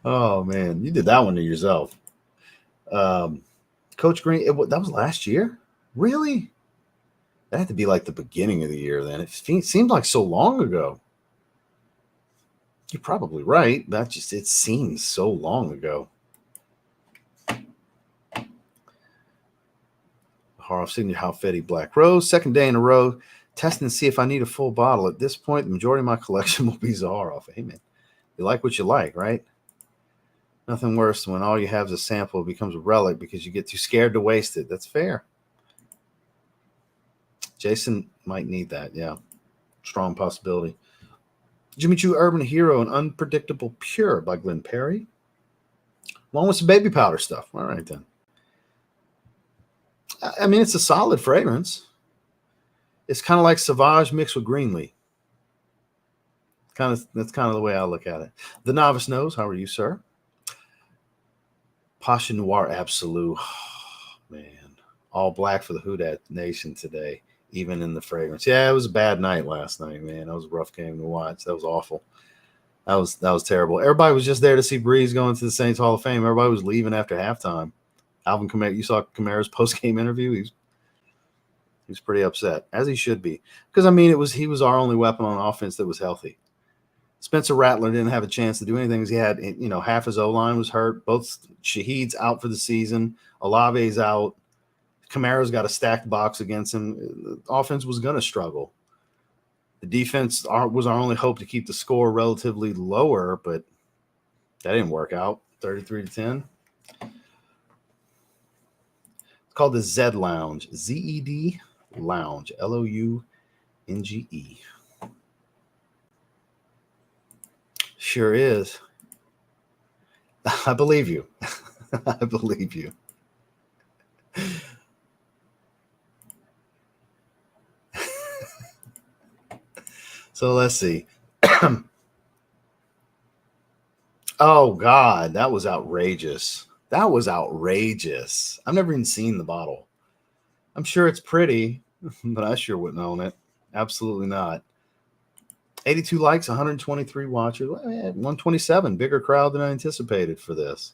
Oh, man. You did that one to yourself. Coach Green, that was last year? Really? That had to be like the beginning of the year then. It seemed like so long ago. You're probably right. It seems so long ago. Zaharoff Signature Halfetti Black Rose. Second day in a row. Testing to see if I need a full bottle. At this point, the majority of my collection will be Zaharoff. Hey, man. You like what you like, right? Nothing worse than when all you have is a sample. It becomes a relic because you get too scared to waste it. That's fair. Jason might need that. Yeah. Strong possibility. Jimmy Choo Urban Hero and Unpredictable Pure by Glenn Perry. Along with some baby powder stuff. All right, then. It's a solid fragrance. It's kind of like Sauvage mixed with Greenlee. That's kind of the way I look at it. The Novice Knows. How are you, sir? Pasha Noir Absolute. Oh, man. All black for the Houdat Nation today, even in the fragrance. Yeah, it was a bad night last night, man. That was a rough game to watch. That was awful. That was terrible. Everybody was just there to see Breeze go into the Saints Hall of Fame. Everybody was leaving after halftime. Alvin Kamara, you saw Kamara's post-game interview. He was pretty upset, as he should be. Because, he was our only weapon on offense that was healthy. Spencer Rattler didn't have a chance to do anything because he had, half his O-line was hurt. Both Shahid's out for the season. Olave's out. Kamara's got a stacked box against him. The offense was going to struggle. The defense was our only hope to keep the score relatively lower, but that didn't work out. 33-10. It's called the Zed Lounge. Z-E-D Lounge. Lounge. Sure is. I believe you. I believe you. So let's see. Oh, God, that was outrageous. That was outrageous. I've never even seen the bottle. I'm sure it's pretty, but I sure wouldn't own it. Absolutely not. 82 likes, 123 watchers, 127. Bigger crowd than I anticipated for this.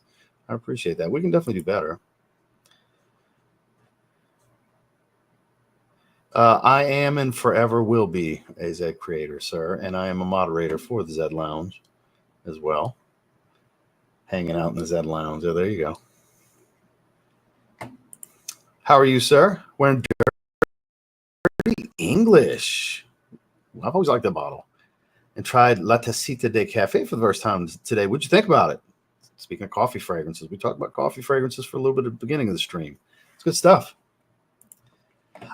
I appreciate that. We can definitely do better. I am and forever will be a Zed creator, sir, and I am a moderator for the Zed Lounge as well. Hanging out in the Zed Lounge. Oh, there you go. How are you, sir? Wearing dirty English. I've always liked that bottle. And tried La Tacita de Cafe for the first time today. What'd you think about it? Speaking of coffee fragrances, we talked about coffee fragrances for a little bit at the beginning of the stream. It's good stuff.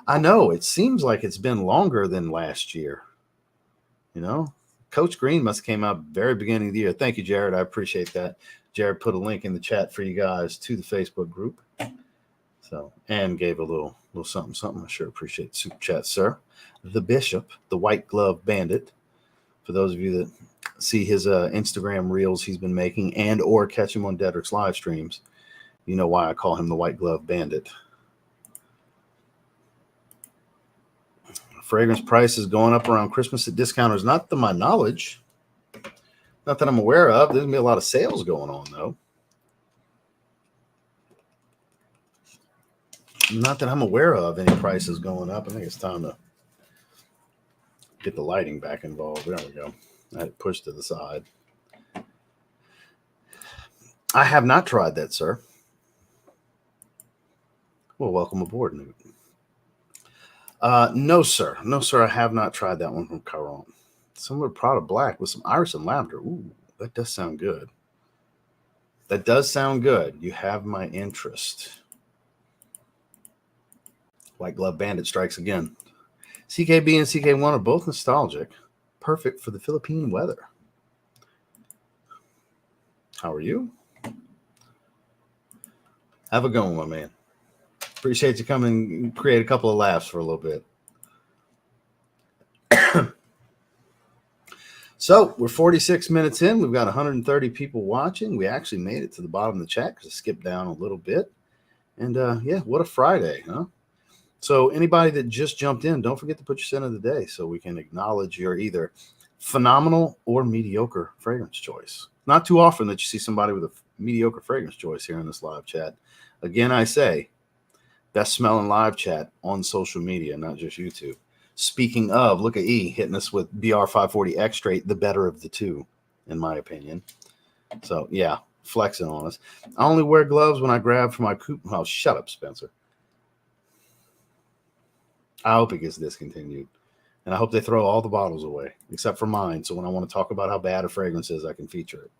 I know. It seems like it's been longer than last year. Coach Green must have came out very beginning of the year. Thank you, Jared. I appreciate that. Jared put a link in the chat for you guys to the Facebook group. And gave a little something. I sure appreciate the super chat, sir. The Bishop, the White Glove Bandit. For those of you that see his Instagram reels he's been making and or catch him on Dedrick's live streams, you know why I call him the White Glove Bandit. Fragrance price is going up around Christmas at discounters. Not to my knowledge. Not that I'm aware of. There's going to be a lot of sales going on, though. Not that I'm aware of any prices going up. I think it's time to get the lighting back involved. There we go. I had it pushed to the side. I have not tried that, sir. Well, welcome aboard, Newt. No, sir. No, sir. I have not tried that one from Caron. Similar Prada Black with some iris and lavender. Ooh, that does sound good. That does sound good. You have my interest. White Glove Bandit strikes again. CKB and CK1 are both nostalgic. Perfect for the Philippine weather. How are you? Have a good one, my man. Appreciate you coming and create a couple of laughs for a little bit. So we're 46 minutes in. We've got 130 people watching. We actually made it to the bottom of the chat because I skipped down a little bit. And yeah, what a Friday, huh? So anybody that just jumped in, don't forget to put your scent of the day so we can acknowledge your either phenomenal or mediocre fragrance choice. Not too often that you see somebody with a mediocre fragrance choice here in this live chat. Again, I say, best smelling live chat on social media, not just YouTube. Speaking of, look at E hitting us with BR540 X-Straight, the better of the two, in my opinion. So, yeah, flexing on us. I only wear gloves when I grab for my coupon. Oh, shut up, Spencer. I hope it gets discontinued. And I hope they throw all the bottles away, except for mine. So when I want to talk about how bad a fragrance is, I can feature it.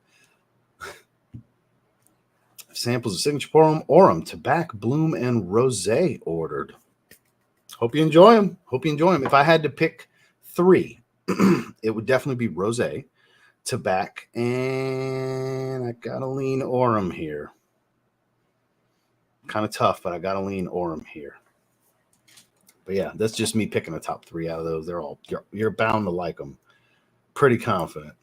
Samples of Signature Aurum, Tobacco, Bloom, and Rosé ordered. Hope you enjoy them. Hope you enjoy them. If I had to pick three, it would definitely be Rosé, Tobacco, and I got to lean Aurum here. Kind of tough, but I got to lean Aurum here. But yeah, that's just me picking the top three out of those. They're all, you're bound to like them. Pretty confident.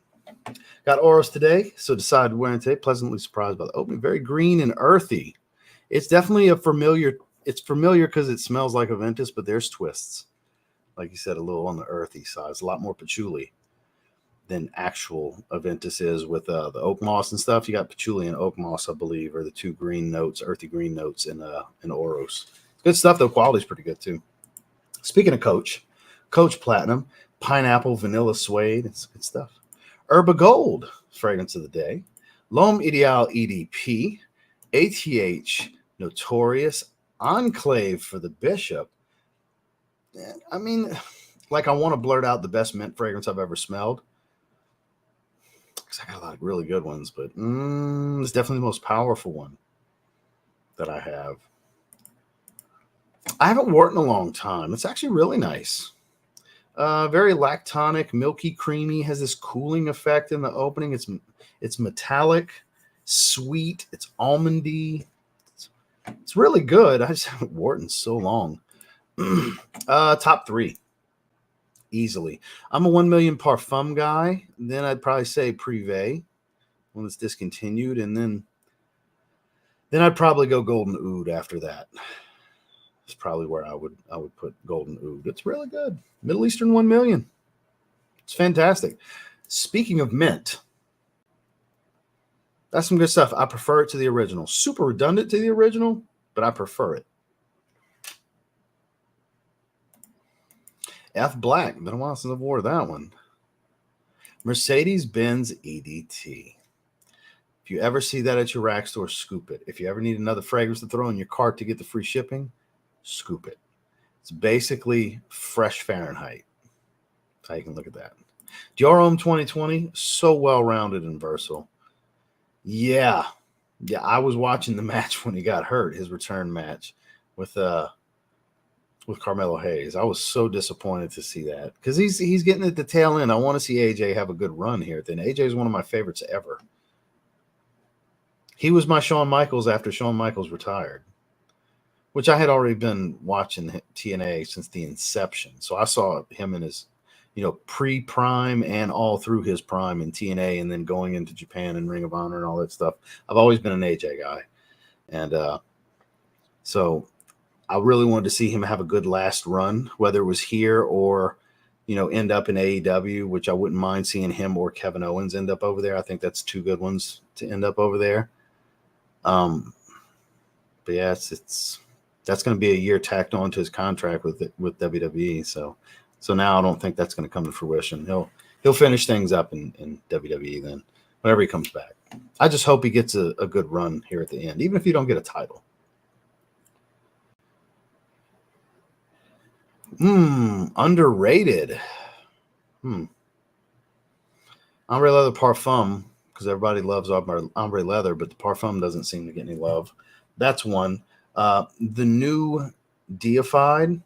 Got Oros today, so decided wearing today. Pleasantly surprised by the opening. Very green and earthy. It's definitely a familiar. It's familiar because it smells like Aventus, but there's twists. Like you said, a little on the earthy side. It's a lot more patchouli than actual Aventus is with the oak moss and stuff. You got patchouli and oak moss, I believe, are the two green notes, earthy green notes in Oros. Good stuff, though. Quality's pretty good, too. Speaking of Coach Platinum, pineapple, vanilla suede. It's good stuff. Herba Gold, fragrance of the day. L'Homme Ideal EDP. ATH, Notorious. Enclave for the Bishop. I mean, like I want to blurt out the best mint fragrance I've ever smelled. Because I got a lot of really good ones, but it's definitely the most powerful one that I have. I haven't worn it in a long time. It's actually really nice. Very lactonic, milky, creamy, has this cooling effect in the opening. It's metallic, sweet, it's almondy. It's really good. I just haven't worn it in so long. Top three. Easily. I'm a 1 million Parfum guy. Then I'd probably say Privé when it's discontinued. And then I'd probably go Golden Oud after that. It's probably where I would put Golden Oud. It's really good. Middle Eastern 1 million. It's fantastic. Speaking of mint, that's some good stuff. I prefer it to the original. Super redundant to the original, but I prefer it. F Black. Been a while since I've wore that one. Mercedes-Benz EDT. If you ever see that at your rack store, scoop it. If you ever need another fragrance to throw in your cart to get the free shipping, scoop it. It's basically fresh Fahrenheit. How you can look at that. Dior Homme 2020, so well-rounded and versatile. Yeah, I was watching the match when he got hurt, his return match with Carmelo Hayes. I was so disappointed to see that because he's getting at the tail end. I want to see AJ have a good run here. Then AJ is one of my favorites ever. He was my Shawn Michaels after Shawn Michaels retired, which I had already been watching TNA since the inception. So I saw him in his pre-prime and all through his prime in TNA, and then going into Japan and Ring of Honor and all that stuff. I've always been an AJ guy. And so I really wanted to see him have a good last run, whether it was here or, end up in AEW, which I wouldn't mind seeing him or Kevin Owens end up over there. I think that's two good ones to end up over there. But yeah, that's going to be a year tacked on to his contract with WWE. So now I don't think that's going to come to fruition. He'll finish things up in WWE then, whenever he comes back. I just hope he gets a good run here at the end, even if you don't get a title. Underrated. Ombre Leather Parfum, because everybody loves Ombre Leather, but the Parfum doesn't seem to get any love. That's one. The new Deified,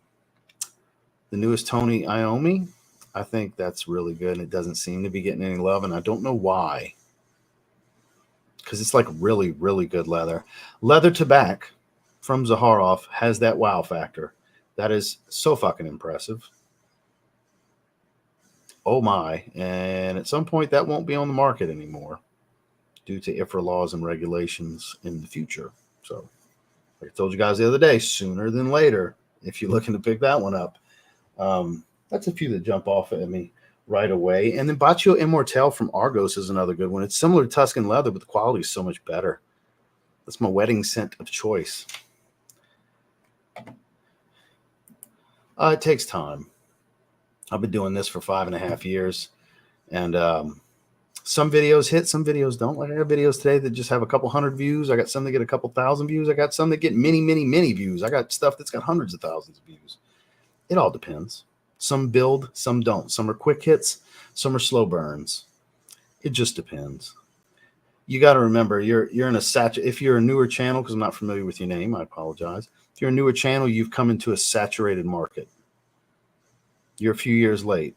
the newest Tony Iommi, I think that's really good, and it doesn't seem to be getting any love, and I don't know why. Because it's like really, really good leather. Leather to back from Zaharoff has that wow factor. That is so fucking impressive. Oh my. And at some point that won't be on the market anymore due to IFRA laws and regulations in the future. So like I told you guys the other day, sooner than later, if you're looking to pick that one up. That's a few that jump off at me right away. And then Baccio Immortelle from Argos is another good one. It's similar to Tuscan Leather, but the quality is so much better. That's my wedding scent of choice. It takes time. I've been doing this for 5.5 years, and some videos hit, some videos don't. Like I have videos today that just have a couple hundred views. I got some that get a couple thousand views. I got some that get many, many, many views. I got stuff that's got hundreds of thousands of views. It all depends. Some build, some don't. Some are quick hits, some are slow burns. It just depends. You got to remember, you're in if you're a newer channel, because I'm not familiar with your name, I apologize. If you're a newer channel, you've come into a saturated market. You're a few years late.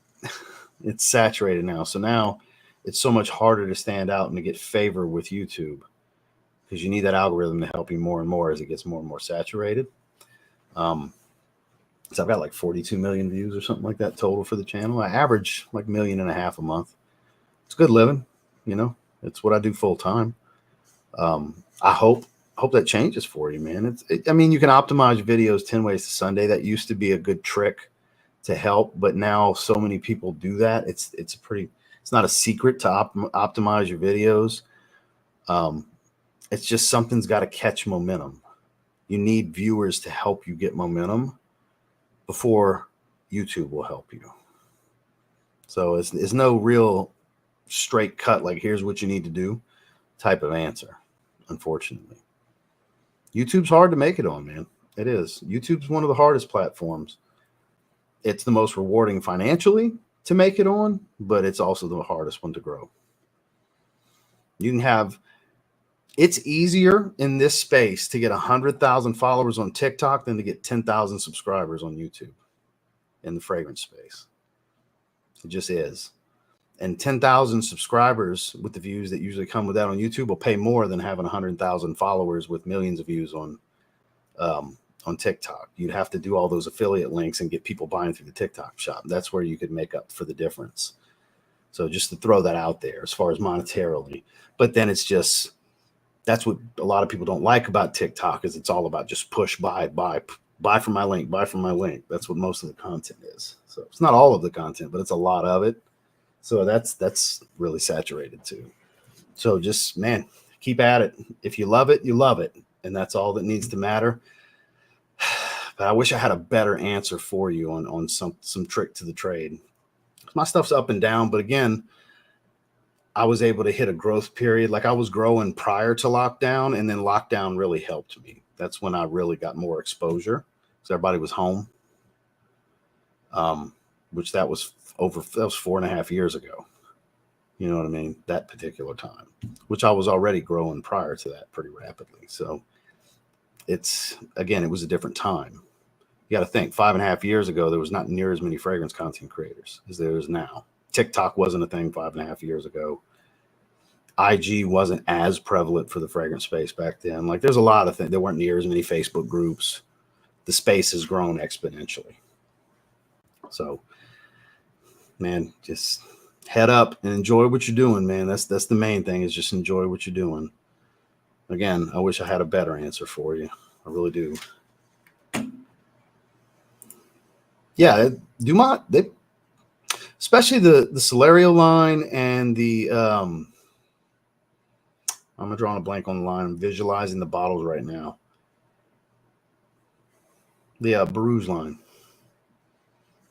It's saturated now. So now it's so much harder to stand out and to get favor with YouTube, because you need that algorithm to help you more and more as it gets more and more saturated. So I've got like 42 million views or something like that total for the channel. I average like 1.5 million a month. It's good living, It's what I do full time. I hope that changes for you, man. I mean, you can optimize videos 10 ways to Sunday. That used to be a good trick to help, but now so many people do that. It's not a secret to optimize your videos. It's just something's got to catch momentum. You need viewers to help you get momentum before YouTube will help you. So it's no real straight cut, like here's what you need to do type of answer, unfortunately. YouTube's hard to make it on, man. It is. YouTube's one of the hardest platforms. It's the most rewarding financially to make it on, but it's also the hardest one to grow. It's easier in this space to get 100,000 followers on TikTok than to get 10,000 subscribers on YouTube in the fragrance space. It just is. And 10,000 subscribers with the views that usually come with that on YouTube will pay more than having 100,000 followers with millions of views on TikTok. You'd have to do all those affiliate links and get people buying through the TikTok shop. That's where you could make up for the difference. So just to throw that out there as far as monetarily. But then that's what a lot of people don't like about TikTok, is it's all about just push, buy from my link, buy from my link. That's what most of the content is. So it's not all of the content, but it's a lot of it. So that's really saturated too. So just, man, keep at it. If you love it, you love it. And that's all that needs to matter. But I wish I had a better answer for you on some trick to the trade. My stuff's up and down, but again, I was able to hit a growth period. Like I was growing prior to lockdown, and then lockdown really helped me. That's when I really got more exposure because everybody was home. Which that was 4.5 years ago. You know what I mean? That particular time, which I was already growing prior to that pretty rapidly. So it was a different time. You got to think 5.5 years ago, there was not near as many fragrance content creators as there is now. TikTok wasn't a thing 5.5 years ago. IG wasn't as prevalent for the fragrance space back then. Like there's a lot of things. There weren't near as many Facebook groups. The space has grown exponentially. So man, just head up and enjoy what you're doing, man. That's the main thing, is just enjoy what you're doing. Again, I wish I had a better answer for you. I really do. Yeah, Dumont, especially the Celerio line and the I'm drawing a blank on the line. I'm visualizing the bottles right now. The Barouge line.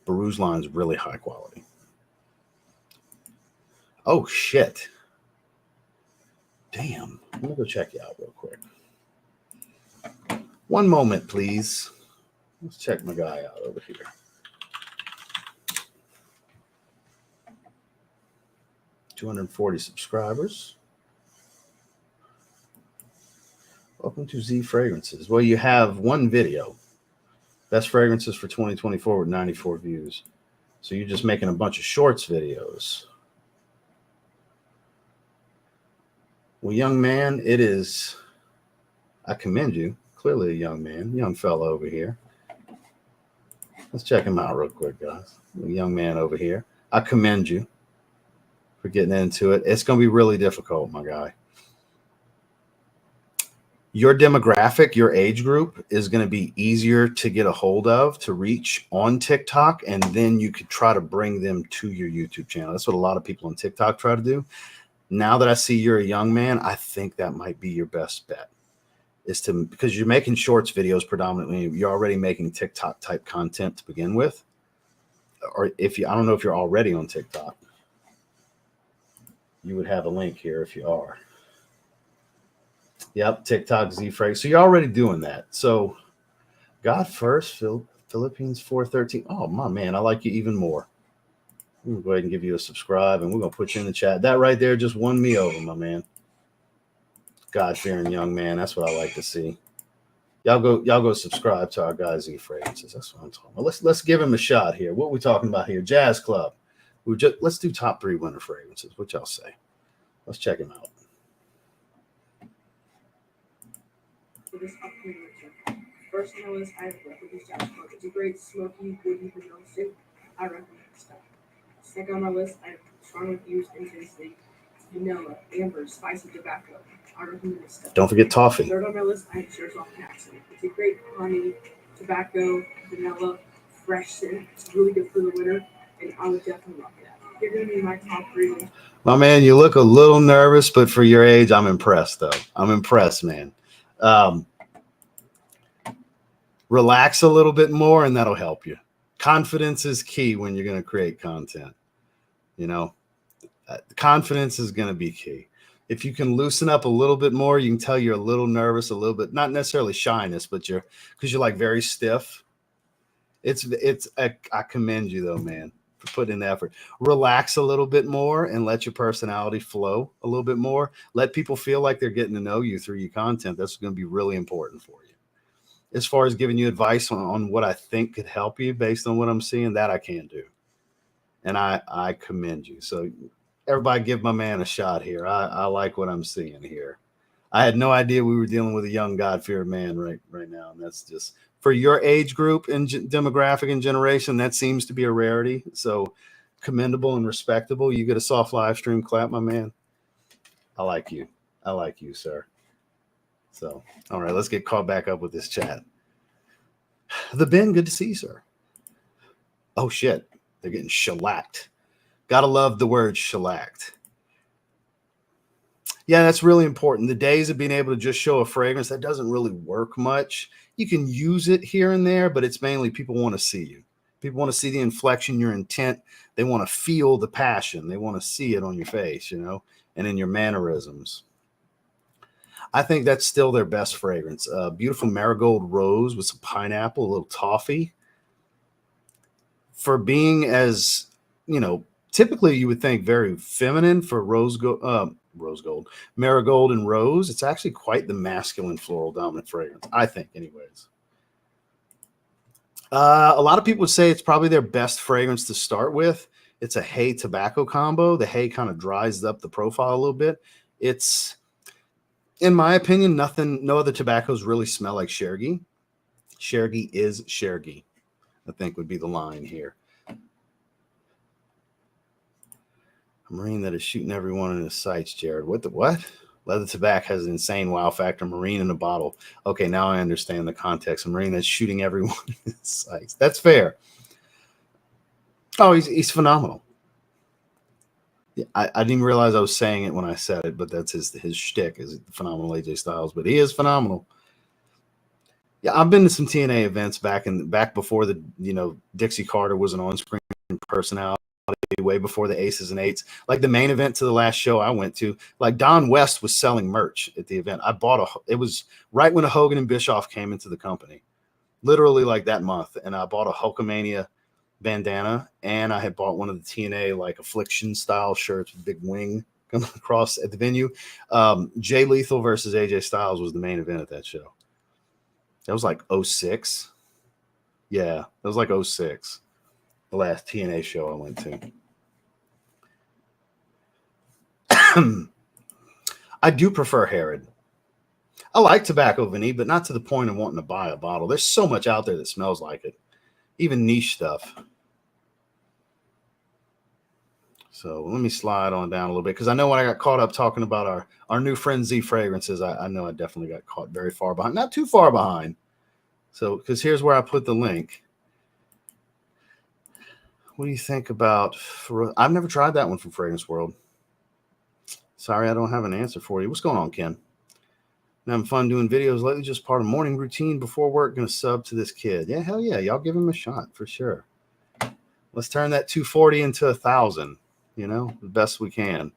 Barouge line is really high quality. Oh, shit. Damn. Let me go check you out real quick. One moment, please. Let's check my guy out over here. $240 subscribers. Welcome to Z Fragrances. Well, you have one video. Best fragrances for 2024 with 94 views. So you're just making a bunch of shorts videos. Well, young man, it is. I commend you. Clearly a young man, young fella over here. Let's check him out real quick, guys. The young man over here. I commend you for getting into it. It's going to be really difficult, my guy. Your demographic, your age group is going to be easier to get a hold of, to reach on TikTok, and then you could try to bring them to your YouTube channel. That's what a lot of people on TikTok try to do. Now that I see you're a young man, I think that might be your best bet. Because you're making shorts videos predominantly, you're already making TikTok type content to begin with. Or I don't know if you're already on TikTok. You would have a link here if you are. Yep, TikTok Z Frag. So you're already doing that. So God first, Philippines 413. Oh, my man, I like you even more. I'm going to go ahead and give you a subscribe, and we're going to put you in the chat. That right there just won me over, my man. God-fearing young man. That's what I like to see. Y'all go subscribe to our guy Z Fragrances. That's what I'm talking about. Let's give him a shot here. What are we talking about here? Jazz Club. Let's do top 3 winter fragrances. What y'all say? Let's check him out. For this upcoming winter, first on my list, I have Refugee's Jazz Club. It's a great smoky, woody vanilla soup. I recommend this stuff. Second on my list, I have strong infused intensely. It's vanilla, amber, spicy tobacco. I recommend this stuff. Don't forget toffee. Third on my list, I have Shoutout Jackson. It's a great honey, tobacco, vanilla, fresh scent. It's really good for the winter, and I would definitely love that. They're going to be my top 3. My man, you look a little nervous, but for your age, I'm impressed, though. I'm impressed, man. Relax a little bit more, and that'll help you. Confidence is key when you're going to create content. You know, confidence is going to be key. If you can loosen up a little bit more, you can tell you're a little nervous, a little bit, not necessarily shyness, but because you're like very stiff. I commend you though, man, for putting in the effort. Relax a little bit more and let your personality flow a little bit more. Let people feel like they're getting to know you through your content. That's going to be really important for you. As far as giving you advice on what I think could help you based on what I'm seeing, that I can do. And I commend you. So everybody give my man a shot here. I like what I'm seeing here. I had no idea we were dealing with a young God-fearing man right now. And that's just for your age group and demographic and generation, that seems to be a rarity. So commendable and respectable. You get a soft live stream clap, my man. I like you. I like you, sir. So, all right, let's get caught back up with this chat. The Ben, good to see you, sir. Oh, shit. They're getting shellacked. Gotta love the word shellacked. Yeah, that's really important. The days of being able to just show a fragrance, that doesn't really work much. You can use it here and there, but it's mainly people want to see you. People want to see the inflection, your intent. They want to feel the passion. They want to see it on your face, and in your mannerisms. I think that's still their best fragrance. Beautiful marigold rose with some pineapple, a little toffee. For being as, typically you would think very feminine for rose gold, marigold and rose. It's actually quite the masculine floral dominant fragrance, I think, anyways. A lot of people would say it's probably their best fragrance to start with. It's a hay tobacco combo. The hay kind of dries up the profile a little bit. It's, in my opinion, no other tobaccos really smell like Chergy. Chergy is Chergy, I think would be the line here. A Marine that is shooting everyone in his sights, Jared. What? Leather tobacco has an insane wow factor. Marine in a bottle. Okay, now I understand the context. A Marine that's shooting everyone in his sights. That's fair. Oh, he's phenomenal. I didn't even realize I was saying it when I said it, but that's his shtick is phenomenal AJ Styles. But he is phenomenal. Yeah, I've been to some TNA events back before the Dixie Carter was an on-screen personality, way before the Aces and Eights. Like the main event to the last show I went to, like Don West was selling merch at the event. It was right when Hogan and Bischoff came into the company, literally like that month, and I bought a Hulkamania bandana, and I had bought one of the TNA like Affliction style shirts with big wing coming across at the venue. Jay Lethal versus AJ Styles was the main event at that show. That was like 06. Yeah, that was like 06. The last TNA show I went to. I do prefer Herod. I like tobacco, Vinny, but not to the point of wanting to buy a bottle. There's so much out there that smells like it, even niche stuff. So let me slide on down a little bit because I know when I got caught up talking about our new friend Z Fragrances, I know I definitely got caught very far behind. Not too far behind. So because here's where I put the link. What do you think about? I've never tried that one from Fragrance World. Sorry, I don't have an answer for you. What's going on, Ken? I'm having fun doing videos lately, just part of morning routine before work. Gonna sub to this kid. Yeah, hell yeah. Y'all give him a shot for sure. Let's turn that 240 into 1,000, the best we can.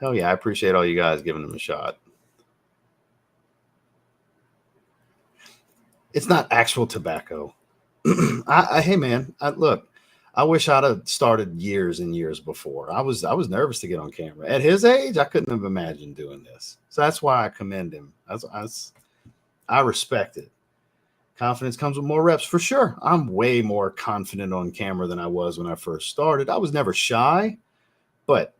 Hell yeah. I appreciate all you guys giving him a shot. It's not actual tobacco. Hey man, look, I wish I'd have started years and years before. I was nervous to get on camera. At his age, I couldn't have imagined doing this. So that's why I commend him. I respect it. Confidence comes with more reps for sure. I'm way more confident on camera than I was when I first started. I was never shy, but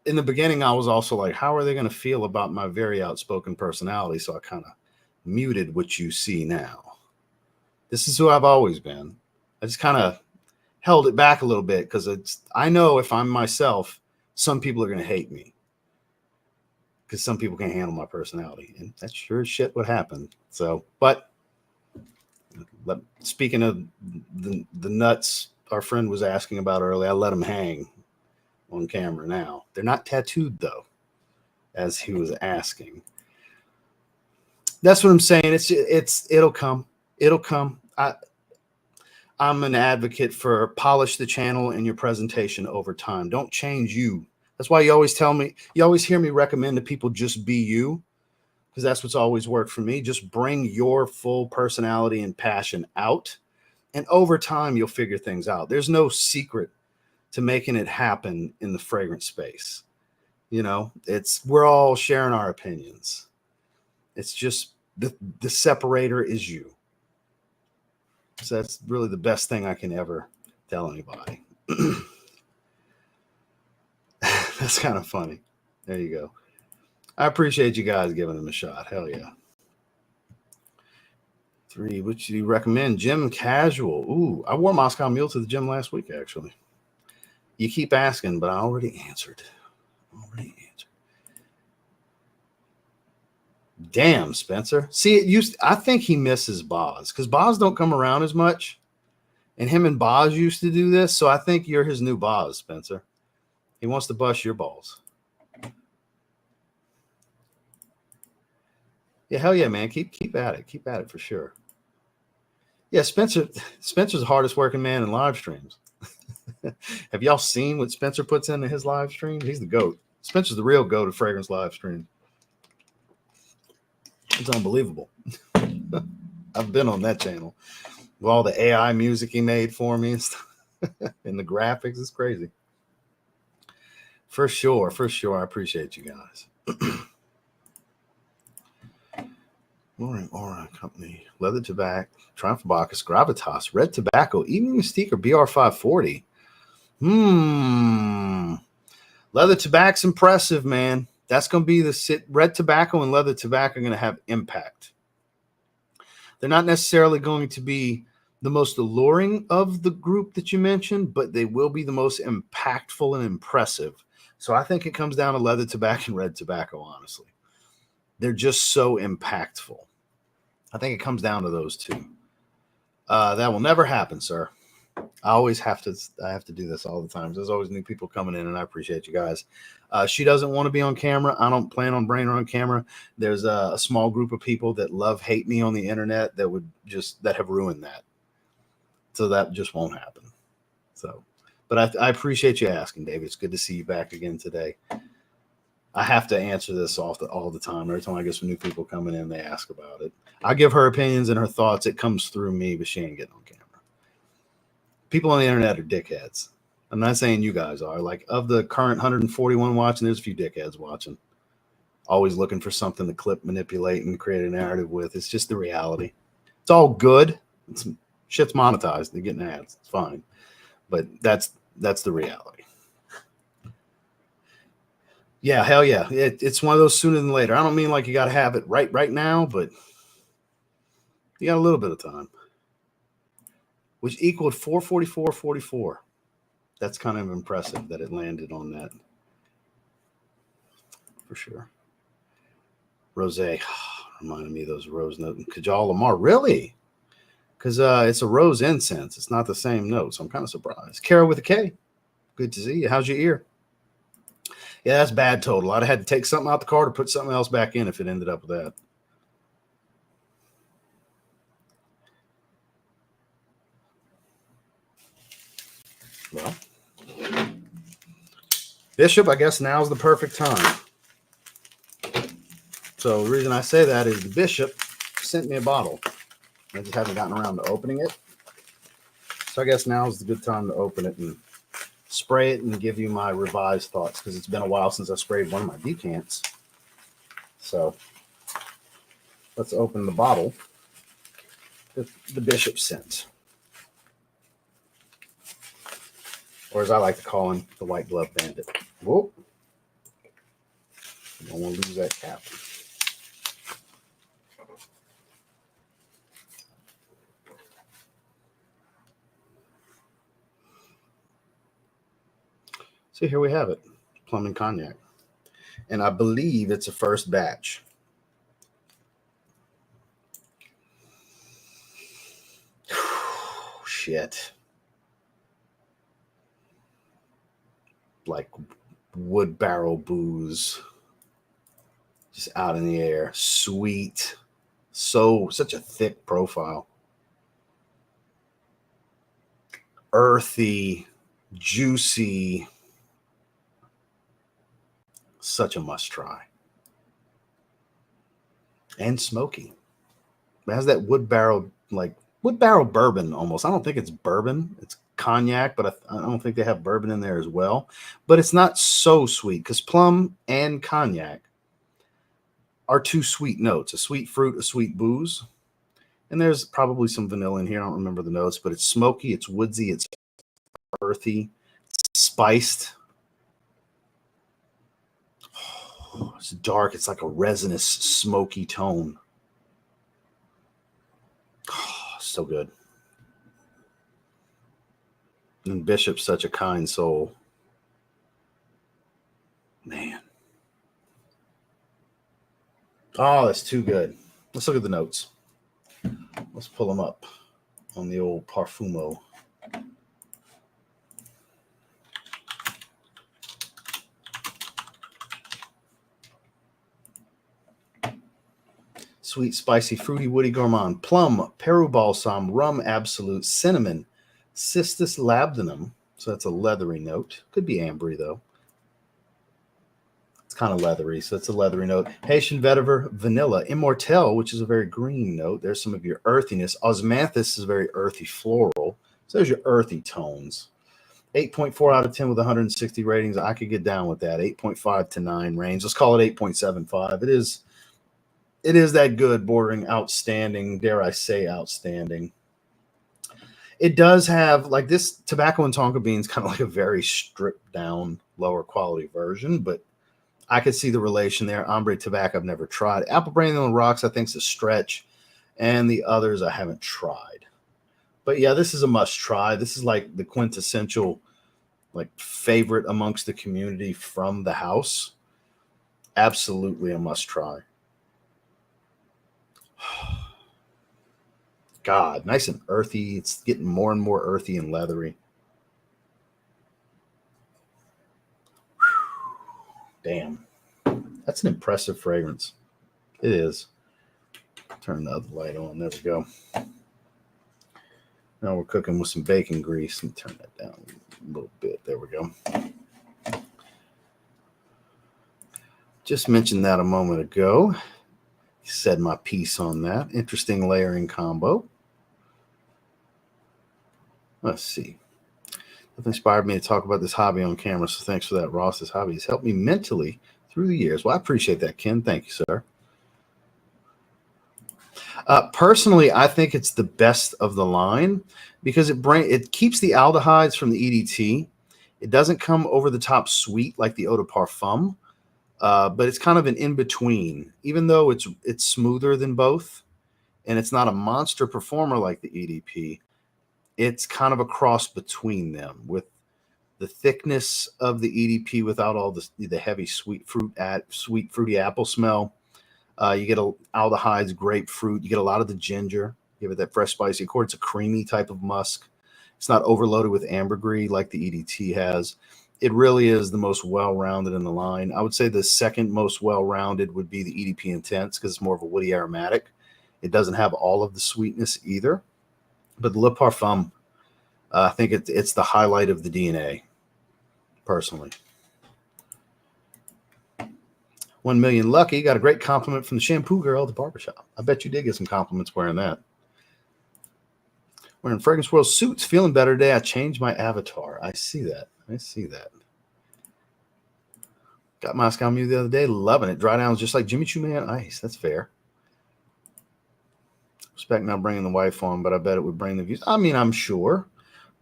in the beginning, I was also like, how are they going to feel about my very outspoken personality? So I kind of muted what you see now. This is who I've always been. I just kind of held it back a little bit because I know if I'm myself, some people are going to hate me because some people can't handle my personality, and that's sure as shit what happened. So, but speaking of the nuts our friend was asking about earlier, I let them hang on camera now. They're not tattooed though, as he was asking. That's what I'm saying. It'll come. It'll come. I'm an advocate for polish the channel and your presentation over time. Don't change you. That's why you always hear me recommend to people just be you, because that's what's always worked for me. Just bring your full personality and passion out, and over time you'll figure things out. There's no secret to making it happen in the fragrance space. We're all sharing our opinions. It's just the separator is you. So that's really the best thing I can ever tell anybody. That's kind of funny. There you go. I appreciate you guys giving them a shot. Hell yeah. 3, which do you recommend? Gym casual. Ooh, I wore Moscow Mule to the gym last week, actually. You keep asking, but I already answered. Damn, Spencer. See, I think he misses Boz because Boz don't come around as much. And him and Boz used to do this. So I think you're his new Boz, Spencer. He wants to bust your balls. Yeah, hell yeah, man. Keep at it. Keep at it for sure. Yeah, Spencer's the hardest working man in live streams. Have y'all seen what Spencer puts into his live stream? He's the GOAT. Spencer's the real GOAT of fragrance live stream. It's unbelievable. I've been on that channel with all the AI music he made for me and stuff. And the graphics is crazy. For sure. I appreciate you guys. Aura Company, Leather Tobacco, Triumph Bacchus, Gravitas, Red Tobacco, Evening Mystique, or BR540. Leather Tobacco's impressive, man. That's going to be Red Tobacco and Leather Tobacco are going to have impact. They're not necessarily going to be the most alluring of the group that you mentioned, but they will be the most impactful and impressive. So I think it comes down to leather tobacco and red tobacco, honestly. They're just so impactful. I think it comes down to those two. That will never happen, sir. I have to do this all the time. There's always new people coming in, and I appreciate you guys. She doesn't want to be on camera. I don't plan on bringing her on camera. There's a small group of people that hate me on the internet that have ruined that. So that just won't happen. So, but I appreciate you asking, David. It's good to see you back again today. I have to answer this all the time. Every time I get some new people coming in, they ask about it. I give her opinions and her thoughts. It comes through me, but she ain't getting on camera. People on the internet are dickheads. I'm not saying you guys are. Like, of the current 141 watching, there's a few dickheads watching. Always looking for something to clip, manipulate, and create a narrative with. It's just the reality. It's all good. Shit's monetized. They're getting ads. It's fine. But that's the reality. Yeah, hell yeah. It's one of those sooner than later. I don't mean like you got to have it right now, but you got a little bit of time. Which equaled 444.44. That's kind of impressive that it landed on that. For sure. Rosé. Reminded me of those rose notes. Kajal Lamar. Really? Because it's a rose incense. It's not the same note, so I'm kind of surprised. Kara with a K. Good to see you. How's your ear? Yeah, that's bad total. I'd have had to take something out the card or put something else back in if it ended up with that. Well, Bishop, I guess now's the perfect time. So the reason I say that is the Bishop sent me a bottle. I just haven't gotten around to opening it. So I guess now's the good time to open it and spray it and give you my revised thoughts, because it's been a while since I sprayed one of my decants. So let's open the bottle that the Bishop sent. Or as I like to call him, the White Glove Bandit. Whoop. I don't want to lose that cap. So here we have it, plum and cognac. And I believe it's a first batch. Shit. Like wood barrel booze. Just out in the air. Sweet. Such a thick profile. Earthy. Juicy. Such a must try. And smoky. It has that wood barrel bourbon almost. I don't think it's bourbon. It's cognac, but I don't think they have bourbon in there as well. But it's not so sweet, because plum and cognac are two sweet notes. A sweet fruit, a sweet booze. And there's probably some vanilla in here. I don't remember the notes, but it's smoky, it's woodsy, it's earthy, it's spiced. It's dark. It's like a resinous, smoky tone. Oh, so good. And Bishop's such a kind soul. Man. Oh, that's too good. Let's look at the notes. Let's pull them up on the old Perfume. Sweet, spicy, fruity, woody, gourmand. Plum, Peru balsam, rum absolute, cinnamon, cistus labdanum. So that's a leathery note. Could be ambery, though. It's kind of leathery, so it's a leathery note. Haitian vetiver, vanilla. Immortelle, which is a very green note. There's some of your earthiness. Osmanthus is very earthy floral. So there's your earthy tones. 8.4 out of 10 with 160 ratings. I could get down with that. 8.5 to 9 range. Let's call it 8.75. It is that good, bordering outstanding. Dare I say outstanding. It does have, like, this tobacco and tonka beans, kind of like a very stripped down, lower quality version, but I could see the relation there. Ombre tobacco I've never tried. Apple brandy on the rocks I think is a stretch, and the others I haven't tried. But yeah, this is a must try. This is like the quintessential like favorite amongst the community from the house. Absolutely a must try. God, nice and earthy. It's getting more and more earthy and leathery. Damn. That's an impressive fragrance. It is. Turn the other light on. There we go. Now we're cooking with some bacon grease. Let me turn that down a little bit. There we go. Just mentioned that a moment ago. Said my piece on that. Interesting layering combo. Let's see. That inspired me to talk about this hobby on camera. So thanks for that, Ross. This hobby has helped me mentally through the years. Well, I appreciate that, Ken. Thank you, sir. Personally, I think it's the best of the line because it keeps the aldehydes from the EDT. It doesn't come over the top sweet like the Eau de Parfum, but it's kind of an in-between. Even though it's smoother than both, and it's not a monster performer like the EDP, it's kind of a cross between them with the thickness of the EDP without all the heavy sweet fruity apple smell. You get aldehydes, grapefruit. You get a lot of the ginger. Give it that fresh, spicy accord. It's a creamy type of musk. It's not overloaded with ambergris like the EDT has. It really is the most well-rounded in the line. I would say the second most well-rounded would be the EDP Intense because it's more of a woody aromatic. It doesn't have all of the sweetness either. But the Le Parfum, I think it's the highlight of the DNA, personally. 1 million lucky. Got a great compliment from the shampoo girl at the barbershop. I bet you did get some compliments wearing that. Wearing Fragrance World suits. Feeling better today. I changed my avatar. I see that. I see that. Got Moscow Mew the other day. Loving it. Dry downs just like Jimmy Choo Man Ice. That's fair. Respect not bringing the wife on, but I bet it would bring the views. I mean, I'm sure,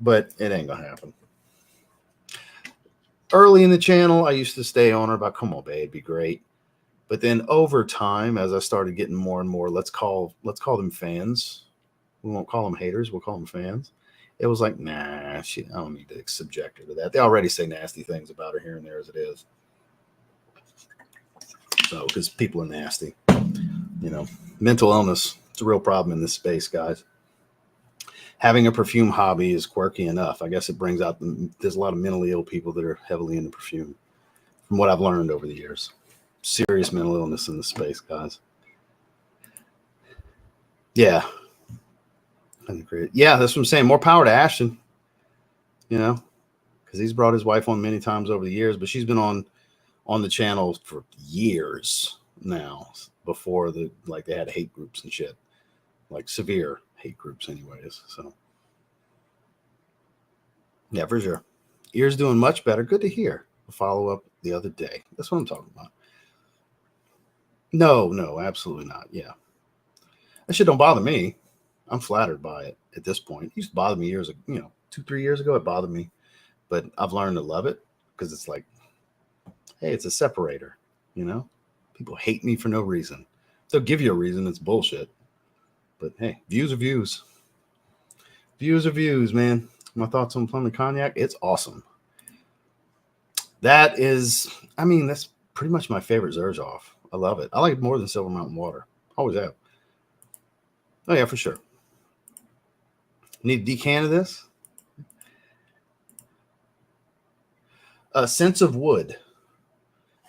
but it ain't going to happen. Early in the channel, I used to stay on her about, come on, babe, it'd be great. But then over time, as I started getting more and more, let's call them fans. We won't call them haters. We'll call them fans. It was like, nah, I don't need to subject her to that. They already say nasty things about her here and there as it is. So, because people are nasty. You know, mental illness, it's a real problem in this space, guys. Having a perfume hobby is quirky enough. I guess it brings out, there's a lot of mentally ill people that are heavily into perfume, from what I've learned over the years. Serious mental illness in the space, guys. Yeah. Yeah, that's what I'm saying. More power to Ashton, you know, because he's brought his wife on many times over the years, but she's been on the channel for years now, before they had hate groups and shit, like severe hate groups anyways. So yeah, for sure. Ears doing much better. Good to hear. A follow-up the other day. That's what I'm talking about. No, absolutely not. Yeah. That shit don't bother me. I'm flattered by it at this point. It used to bother me years ago, 2-3 years ago, it bothered me. But I've learned to love it because it's like, hey, it's a separator, People hate me for no reason. They'll give you a reason. It's bullshit. But hey, views are views. Views are views, man. My thoughts on Plum and Cognac, it's awesome. That's pretty much my favorite Zaharoff. I love it. I like it more than Silver Mountain Water. Always have. Oh, yeah, for sure. Need a decan of this? Sense of Wood.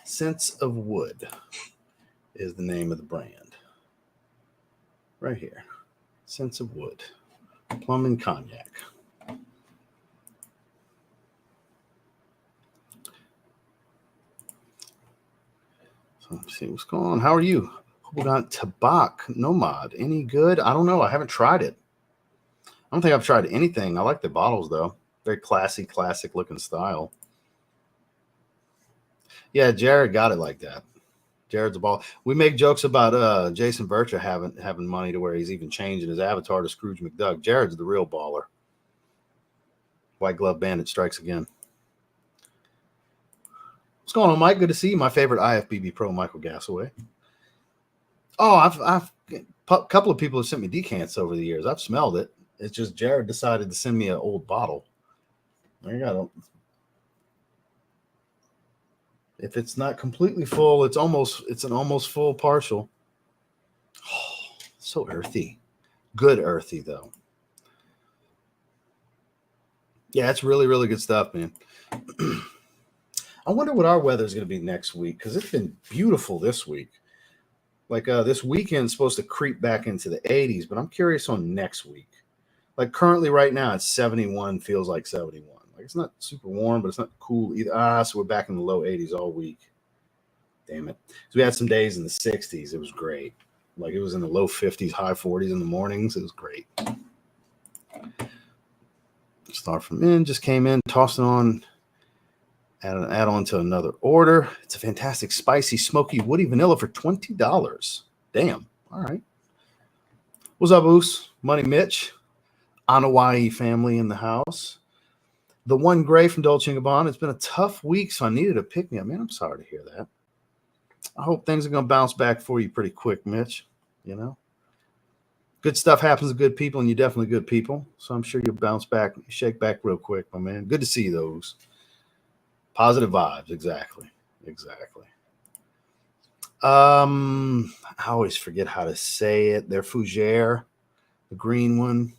Sense of Wood is the name of the brand. Right here. Sense of Wood. Plum and Cognac. So let's see what's going on. How are you? We got Tabak Nomad. Any good? I don't know. I haven't tried it. I don't think I've tried anything. I like the bottles, though. Very classy, classic looking style. Yeah, Jared got it like that. Jared's a ball. We make jokes about Jason Vercha having money to where he's even changing his avatar to Scrooge McDuck. Jared's the real baller. White Glove Bandit strikes again. What's going on, Mike? Good to see you. My favorite IFBB Pro, Michael Gassaway. Oh, I've a couple of people have sent me decants over the years. I've smelled it. It's just Jared decided to send me an old bottle. There you go. If it's not completely full, it's an almost full partial. Oh, so earthy. Good earthy though. Yeah, it's really, really good stuff, man. I wonder what our weather is going to be next week because it's been beautiful this week. Like this weekend's supposed to creep back into the 80s, but I'm curious on next week. Like currently right now, it's 71, feels like 71. Like it's not super warm, but it's not cool either. So we're back in the low 80s all week. Damn it. So we had some days in the 60s. It was great. Like it was in the low 50s, high 40s in the mornings. It was great. Start from in, just came in, tossed it on, add on to another order. It's a fantastic, spicy, smoky, woody vanilla for $20. Damn. All right. What's up, Oos? Money Mitch. Anawai family in the house. The one gray from Dolce & Gabbana. It's been a tough week, so I needed a pick-me-up. Man, I'm sorry to hear that. I hope things are going to bounce back for you pretty quick, Mitch. You know? Good stuff happens to good people, and you're definitely good people. So I'm sure you'll bounce back, shake back real quick, my man. Good to see those. Positive vibes, exactly. I always forget how to say it. They're Fougere, the green one.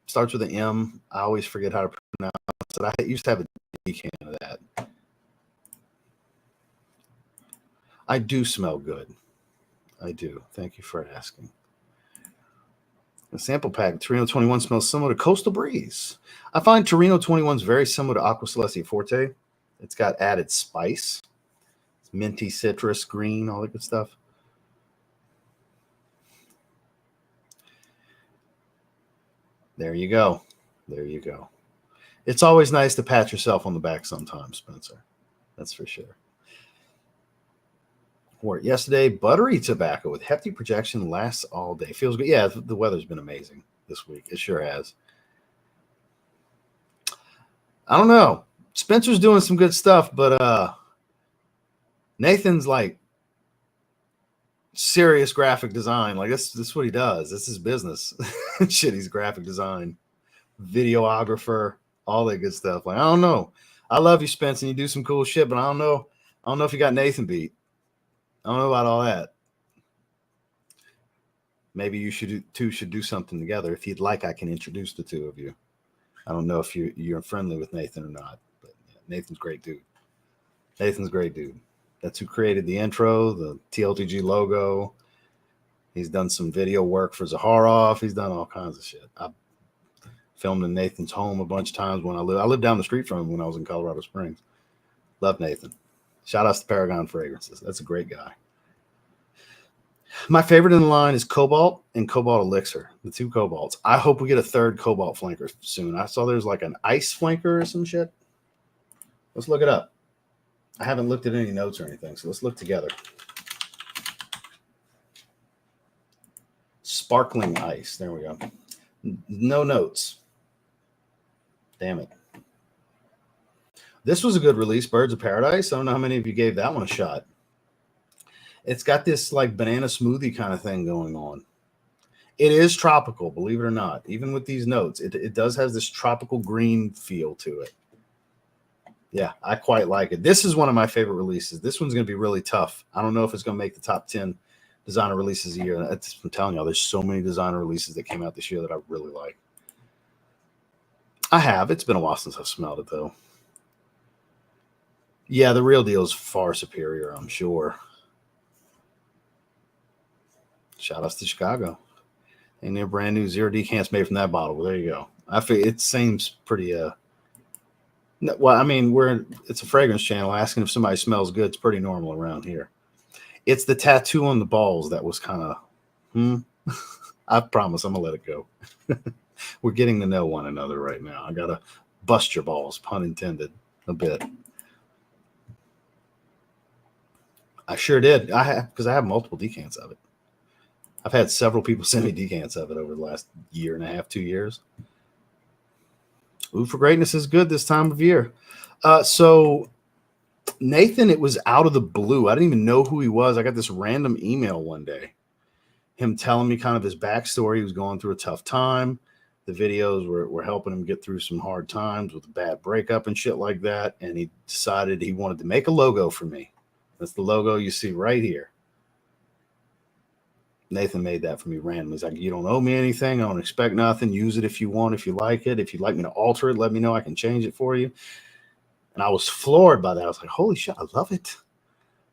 Starts with an M. I always forget how to pronounce it. I used to have a decan of that. I do smell good. I do. Thank you for asking. The sample pack, Torino 21 smells similar to Coastal Breeze. I find Torino 21 is very similar to Aqua Celestia Forte. It's got added spice. It's minty, citrus, green, all that good stuff. There you go. It's always nice to pat yourself on the back sometimes, Spencer. That's for sure. Wore it yesterday. Buttery tobacco with hefty projection, lasts all day. Feels good. Yeah, the weather's been amazing this week. It sure has. I don't know. Spencer's doing some good stuff, but Nathan's like serious graphic design. Like this is what he does. This is business. Shit, he's graphic design, videographer, all that good stuff. Like, I don't know. I love you, Spence, and you do some cool shit, but I don't know if you got Nathan beat. I don't know about all that. Maybe you should do something together. If you'd like, I can introduce the two of you. I don't know if you're friendly with Nathan or not, but yeah, Nathan's a great dude. That's who created the intro, the TLTG logo. He's done some video work for Zaharoff. He's done all kinds of shit. I filmed in Nathan's home a bunch of times when I lived down the street from him when I was in Colorado Springs. Love Nathan. Shout outs to Paragon Fragrances. That's a great guy. My favorite in the line is Cobalt and Cobalt Elixir, the two Cobalts. I hope we get a third Cobalt flanker soon. I saw there's like an ice flanker or some shit. Let's look it up. I haven't looked at any notes or anything, so let's look together. Sparkling ice. There we go. No notes. Damn it. This was a good release, Birds of Paradise. I don't know how many of you gave that one a shot. It's got this like banana smoothie kind of thing going on. It is tropical, believe it or not. Even with these notes, it does have this tropical green feel to it. Yeah, I quite like it. This is one of my favorite releases. This one's going to be really tough. I don't know if it's going to make the top 10 designer releases a year. I'm telling y'all, there's so many designer releases that came out this year that I really like. I have. It's been a while since I've smelled it, though. Yeah, the real deal is far superior, I'm sure. Shout outs to Chicago. And they're brand new zero decants made from that bottle. Well, there you go. I feel it seems pretty well, I mean, it's a fragrance channel. Asking if somebody smells good, it's pretty normal around here. It's the tattoo on the balls that was kind of I promise I'm gonna let it go. We're getting to know one another right now. I gotta bust your balls, pun intended, a bit. I sure did. Because I have multiple decants of it. I've had several people send me decants of it over the last year and a half, 2 years. Ooh, for Greatness is good this time of year. So Nathan, it was out of the blue. I didn't even know who he was. I got this random email one day. him telling me kind of his backstory. He was going through a tough time. The videos were helping him get through some hard times with a bad breakup and shit like that. And he decided he wanted to make a logo for me. That's the logo you see right here. Nathan made that for me randomly. He's like, you don't owe me anything. I don't expect nothing. Use it if you want, if you like it. If you'd like me to alter it, let me know. I can change it for you. And I was floored by that. I was like, holy shit, I love it.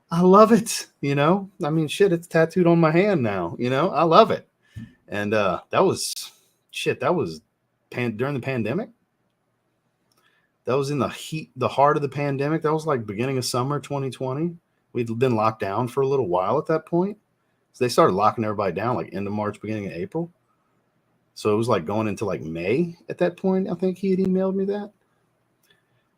I love it. You know, I mean, shit, it's tattooed on my hand now. You know, I love it. And that was shit. That was during the pandemic. That was in the heart of the pandemic. That was like beginning of summer 2020. We'd been locked down for a little while at that point. So they started locking everybody down like end of March, beginning of April. So it was like going into like May at that point. I think he had emailed me that,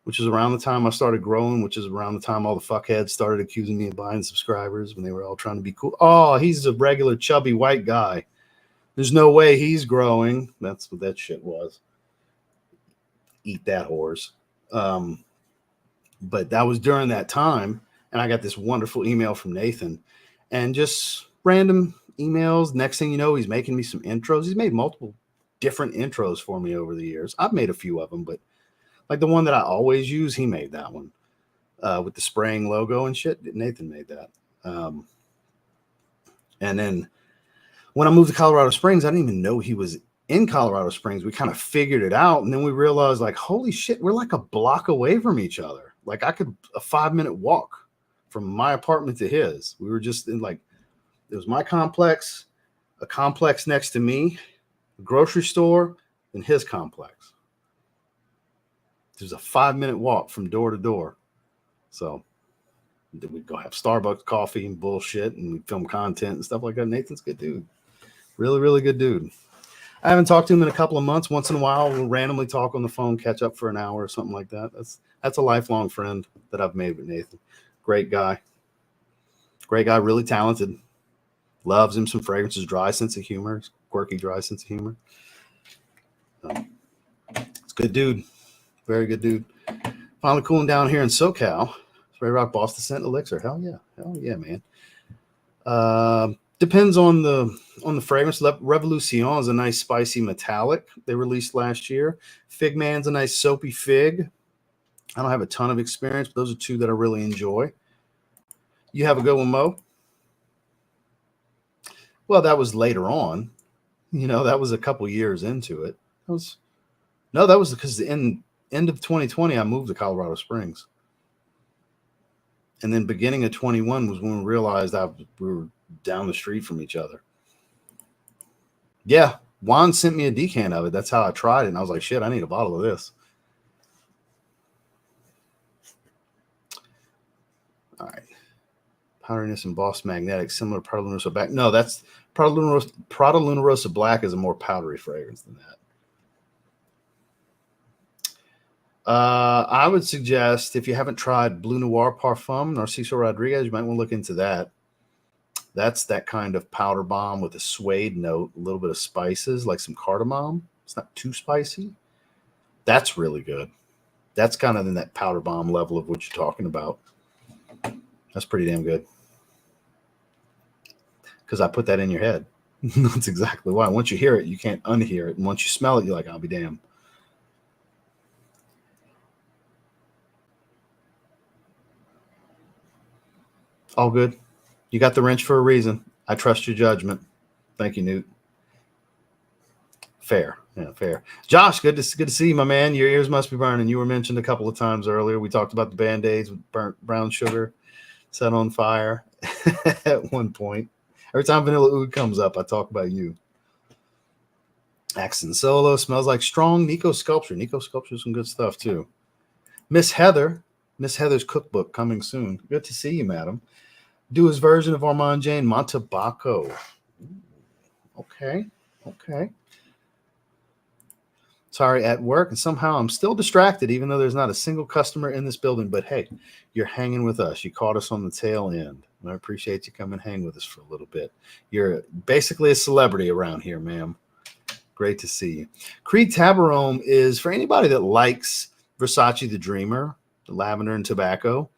which is around the time I started growing, which is around the time all the fuckheads started accusing me of buying subscribers when they were all trying to be cool. Oh, he's a regular chubby white guy. There's no way he's growing. That's what that shit was. Eat that horse. But that was during that time. And I got this wonderful email from Nathan and just random emails. Next thing you know, he's making me some intros. He's made multiple different intros for me over the years. I've made a few of them, but like the one that I always use, he made that one with the spraying logo and shit. Nathan made that. And then when I moved to Colorado Springs, I didn't even know he was in Colorado Springs. We kind of figured it out. And then we realized like, holy shit, we're like a block away from each other. Like a 5-minute walk from my apartment to his. We were just in like, it was my complex, a complex next to me, a grocery store, and his complex. There's a 5-minute walk from door to door. So then we'd go have Starbucks coffee and bullshit, and we'd film content and stuff like that. Nathan's a good dude. Really, really good dude. I haven't talked to him in a couple of months. Once in a while, we'll randomly talk on the phone, catch up for an hour or something like that. That's a lifelong friend that I've made with Nathan. Great guy. Great guy, really talented. Loves him some fragrances, dry sense of humor, quirky, dry sense of humor. It's a good dude. Very good dude. Finally cooling down here in SoCal. Spray Rock Boston Scent Elixir. Hell yeah, man. Depends on the fragrance. Revolution is a nice spicy metallic they released last year. Fig Man's a nice soapy fig. I don't have a ton of experience, but those are two that I really enjoy. You have a good one, Mo? Well, that was later on. You know, that was a couple years into it. That was because the end of 2020, I moved to Colorado Springs. And then beginning of 21 was when we realized we were down the street from each other. Yeah, Juan sent me a decan of it. That's how I tried it. And I was like, shit, I need a bottle of this. All right. Powderiness and Boss Magnetic, similar to Prada Luna Rosa Black. No, that's Prada Luna Rosa Black is a more powdery fragrance than that. I would suggest if you haven't tried Blue Noir Parfum, Narciso Rodriguez, you might want to look into that. That's that kind of powder bomb with a suede note, a little bit of spices, like some cardamom. It's not too spicy. That's really good. That's kind of in that powder bomb level of what you're talking about. That's pretty damn good. Because I put that in your head. That's exactly why. Once you hear it, you can't unhear it. And once you smell it, you're like, I'll be damned. All good. You got the wrench for a reason. I trust your judgment. Thank you, Newt. Fair. Yeah, fair. Josh, good to see you, my man. Your ears must be burning. You were mentioned a couple of times earlier. We talked about the Band-Aids with burnt brown sugar set on fire at one point. Every time Vanilla Oud comes up, I talk about you. Accent Solo smells like strong Nico Sculpture. Nico Sculpture is some good stuff, too. Miss Heather's cookbook coming soon. Good to see you, madam. Do his version of Armand Jane Montebaco. Okay. Sorry, at work, and somehow I'm still distracted, even though there's not a single customer in this building. But hey, you're hanging with us. You caught us on the tail end. I appreciate you coming and hang with us for a little bit. You're basically a celebrity around here, ma'am. Great to see you. Creed Tabarome is for anybody that likes Versace the Dreamer, the lavender and tobacco,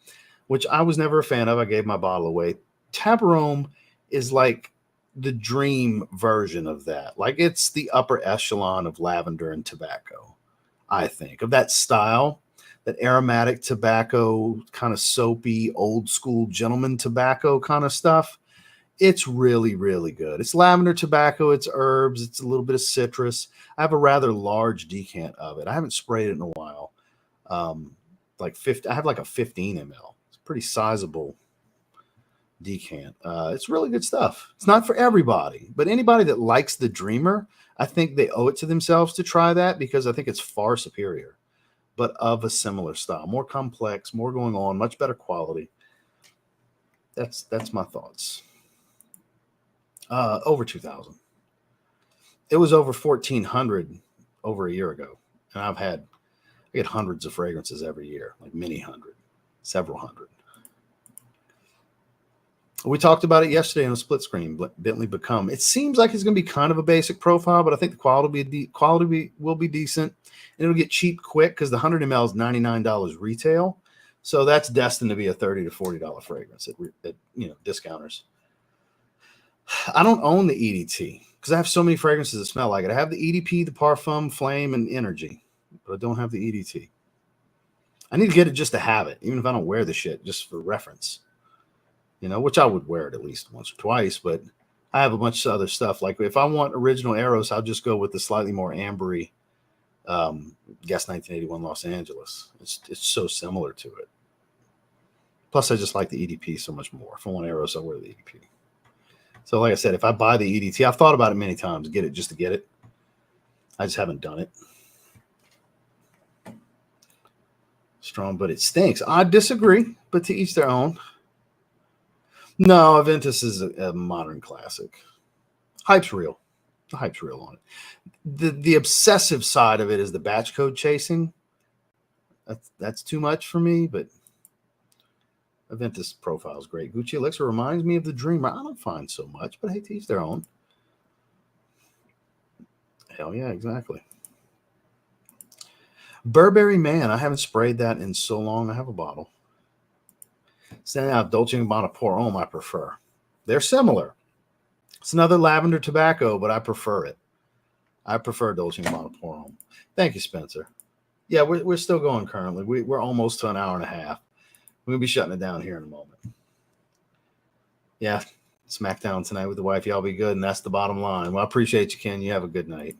which I was never a fan of. I gave my bottle away. Tabarome is like the dream version of that. Like it's the upper echelon of lavender and tobacco, I think, of that style, that aromatic tobacco, kind of soapy, old school gentleman tobacco kind of stuff. It's really, really good. It's lavender tobacco, it's herbs, it's a little bit of citrus. I have a rather large decant of it. I haven't sprayed it in a while. Like 50, I have like a 15 ml. It's pretty sizable decant. It's really good stuff. It's not for everybody, but anybody that likes the Dreamer, I think they owe it to themselves to try that, because I think it's far superior, but of a similar style, more complex, more going on, much better quality. That's my thoughts. Over 2,000. It was over 1,400 over a year ago, and I get hundreds of fragrances every year, like many hundred, several hundred. We talked about it yesterday on a split screen. Bentley Become. It seems like it's going to be kind of a basic profile, but I think the quality will be decent, and it'll get cheap quick because the 100 ml is $99 retail, so that's destined to be a $30 to $40 fragrance at discounters. I don't own the EDT because I have so many fragrances that smell like it. I have the EDP, the Parfum, Flame, and Energy, but I don't have the EDT. I need to get it just to have it, even if I don't wear the shit, just for reference. Which I would wear it at least once or twice, but I have a bunch of other stuff. Like if I want original Eros, I'll just go with the slightly more ambery Guess 1981 Los Angeles. It's so similar to it. Plus, I just like the EDP so much more. If I want Eros, I'll wear the EDP. So like I said, if I buy the EDT, I've thought about it many times, get it just to get it. I just haven't done it. Strong, but it stinks. I disagree, but to each their own. No, Aventus is a modern classic. Hype's real. The hype's real on it. The obsessive side of it is the batch code chasing. That's too much for me, but Aventus profile is great. Gucci Elixir reminds me of the Dreamer. I don't find so much, but hey, to each their own. Hell yeah, exactly. Burberry Man. I haven't sprayed that in so long. I have a bottle. Standing out, Dolce & Gabbana Pour Homme, I prefer. They're similar. It's another lavender tobacco, but I prefer it. I prefer Dolce & Gabbana Pour Homme. Thank you, Spencer. Yeah, we're still going currently. We're almost to an hour and a half. We'll be shutting it down here in a moment. Yeah, SmackDown tonight with the wife. Y'all be good, and that's the bottom line. Well, I appreciate you, Ken. You have a good night.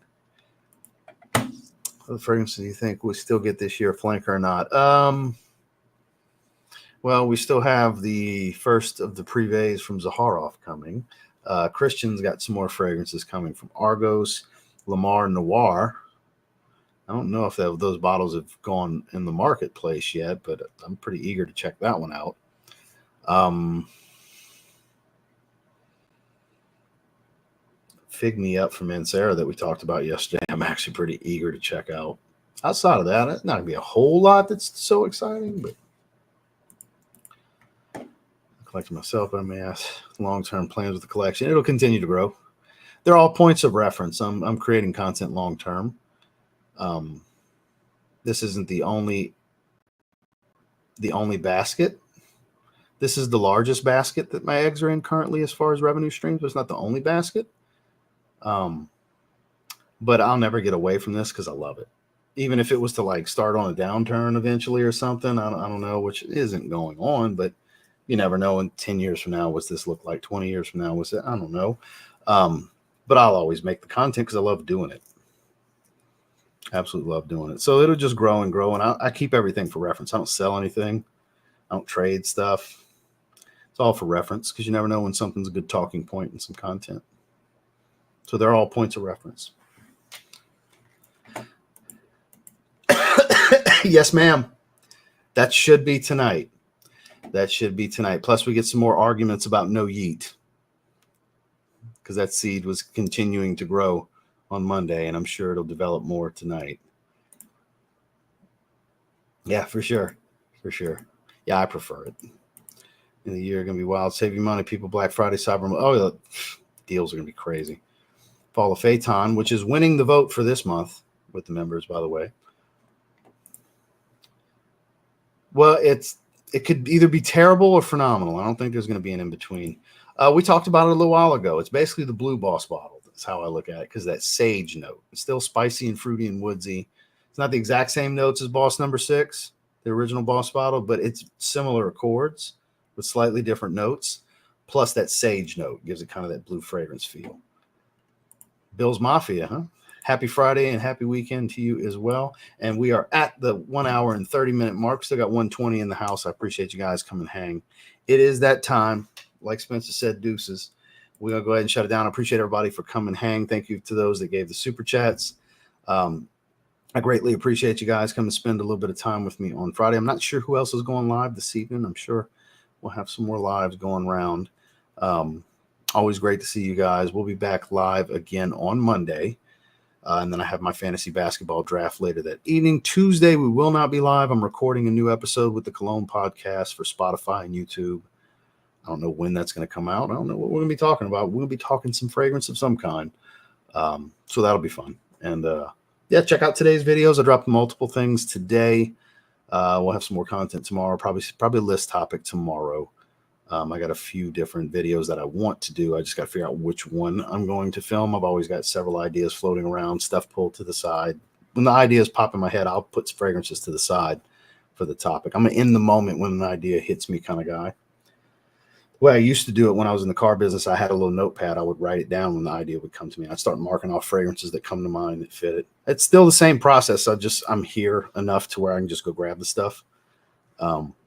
What fragrances do you think we still get this year, flanker or not? Well, we still have the first of the Privés from Zaharoff coming. Christian's got some more fragrances coming from Argos, Lamar Noir. I don't know if those bottles have gone in the marketplace yet, but I'm pretty eager to check that one out. Fig Me Up from Mancera that we talked about yesterday, I'm actually pretty eager to check out. Outside of that, it's not going to be a whole lot that's so exciting, but collecting myself, I may ask long-term plans with the collection. It'll continue to grow. They're all points of reference. I'm creating content long-term. This isn't the only basket. This is the largest basket that my eggs are in currently as far as revenue streams, but it's not the only basket. But I'll never get away from this because I love it. Even if it was to like start on a downturn eventually or something, I don't know, which isn't going on, but you never know. In 10 years from now, what's this look like? 20 years from now, what's it? I don't know. But I'll always make the content because I love doing it. Absolutely love doing it. So it'll just grow and grow. And I keep everything for reference. I don't sell anything. I don't trade stuff. It's all for reference because you never know when something's a good talking point and some content. So they're all points of reference. Yes, ma'am. That should be tonight. Plus, we get some more arguments about no yeet because that seed was continuing to grow on Monday, and I'm sure it'll develop more tonight. Yeah, for sure. Yeah, I prefer it. In the year, going to be wild. Save you money, people. Black Friday, Cyber. Oh, the deals are going to be crazy. Fall of Phaeton, which is winning the vote for this month with the members, by the way. Well, it could either be terrible or phenomenal. I don't think there's going to be an in-between. We talked about it a little while ago. It's basically the blue Boss bottle. That's how I look at it, because that sage note. It's still spicy and fruity and woodsy. It's not the exact same notes as Boss number 6, the original Boss bottle, but it's similar accords with slightly different notes. Plus that sage note gives it kind of that blue fragrance feel. Bill's Mafia, huh? Happy Friday and happy weekend to you as well. And we are at the 1 hour and 30-minute mark. Still got 120 in the house. I appreciate you guys come and hang. It is that time. Like Spencer said, deuces. We're going to go ahead and shut it down. I appreciate everybody for coming and hang. Thank you to those that gave the super chats. I greatly appreciate you guys coming to spend a little bit of time with me on Friday. I'm not sure who else is going live this evening. I'm sure we'll have some more lives going around. Always great to see you guys. We'll be back live again on Monday. And then I have my fantasy basketball draft later that evening. Tuesday, we will not be live. I'm recording a new episode with the Cologne podcast for Spotify and YouTube. I don't know when that's going to come out. I don't know what we're going to be talking about. We'll be talking some fragrance of some kind. So that'll be fun. And yeah, check out today's videos. I dropped multiple things today. We'll have some more content tomorrow. Probably a list topic tomorrow. I got a few different videos that I want to do. I just got to figure out which one I'm going to film. I've always got several ideas floating around, stuff pulled to the side. When the ideas pop in my head, I'll put fragrances to the side for the topic. I'm an in the moment when an idea hits me kind of guy. The way I used to do it when I was in the car business, I had a little notepad. I would write it down when the idea would come to me. I'd start marking off fragrances that come to mind that fit it. It's still the same process. I'm here enough to where I can just go grab the stuff.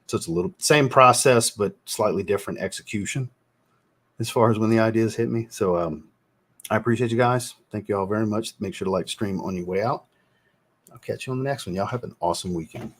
So it's a little same process, but slightly different execution as far as when the ideas hit me. So I appreciate you guys. Thank you all very much. Make sure to like the stream on your way out. I'll catch you on the next one. Y'all have an awesome weekend.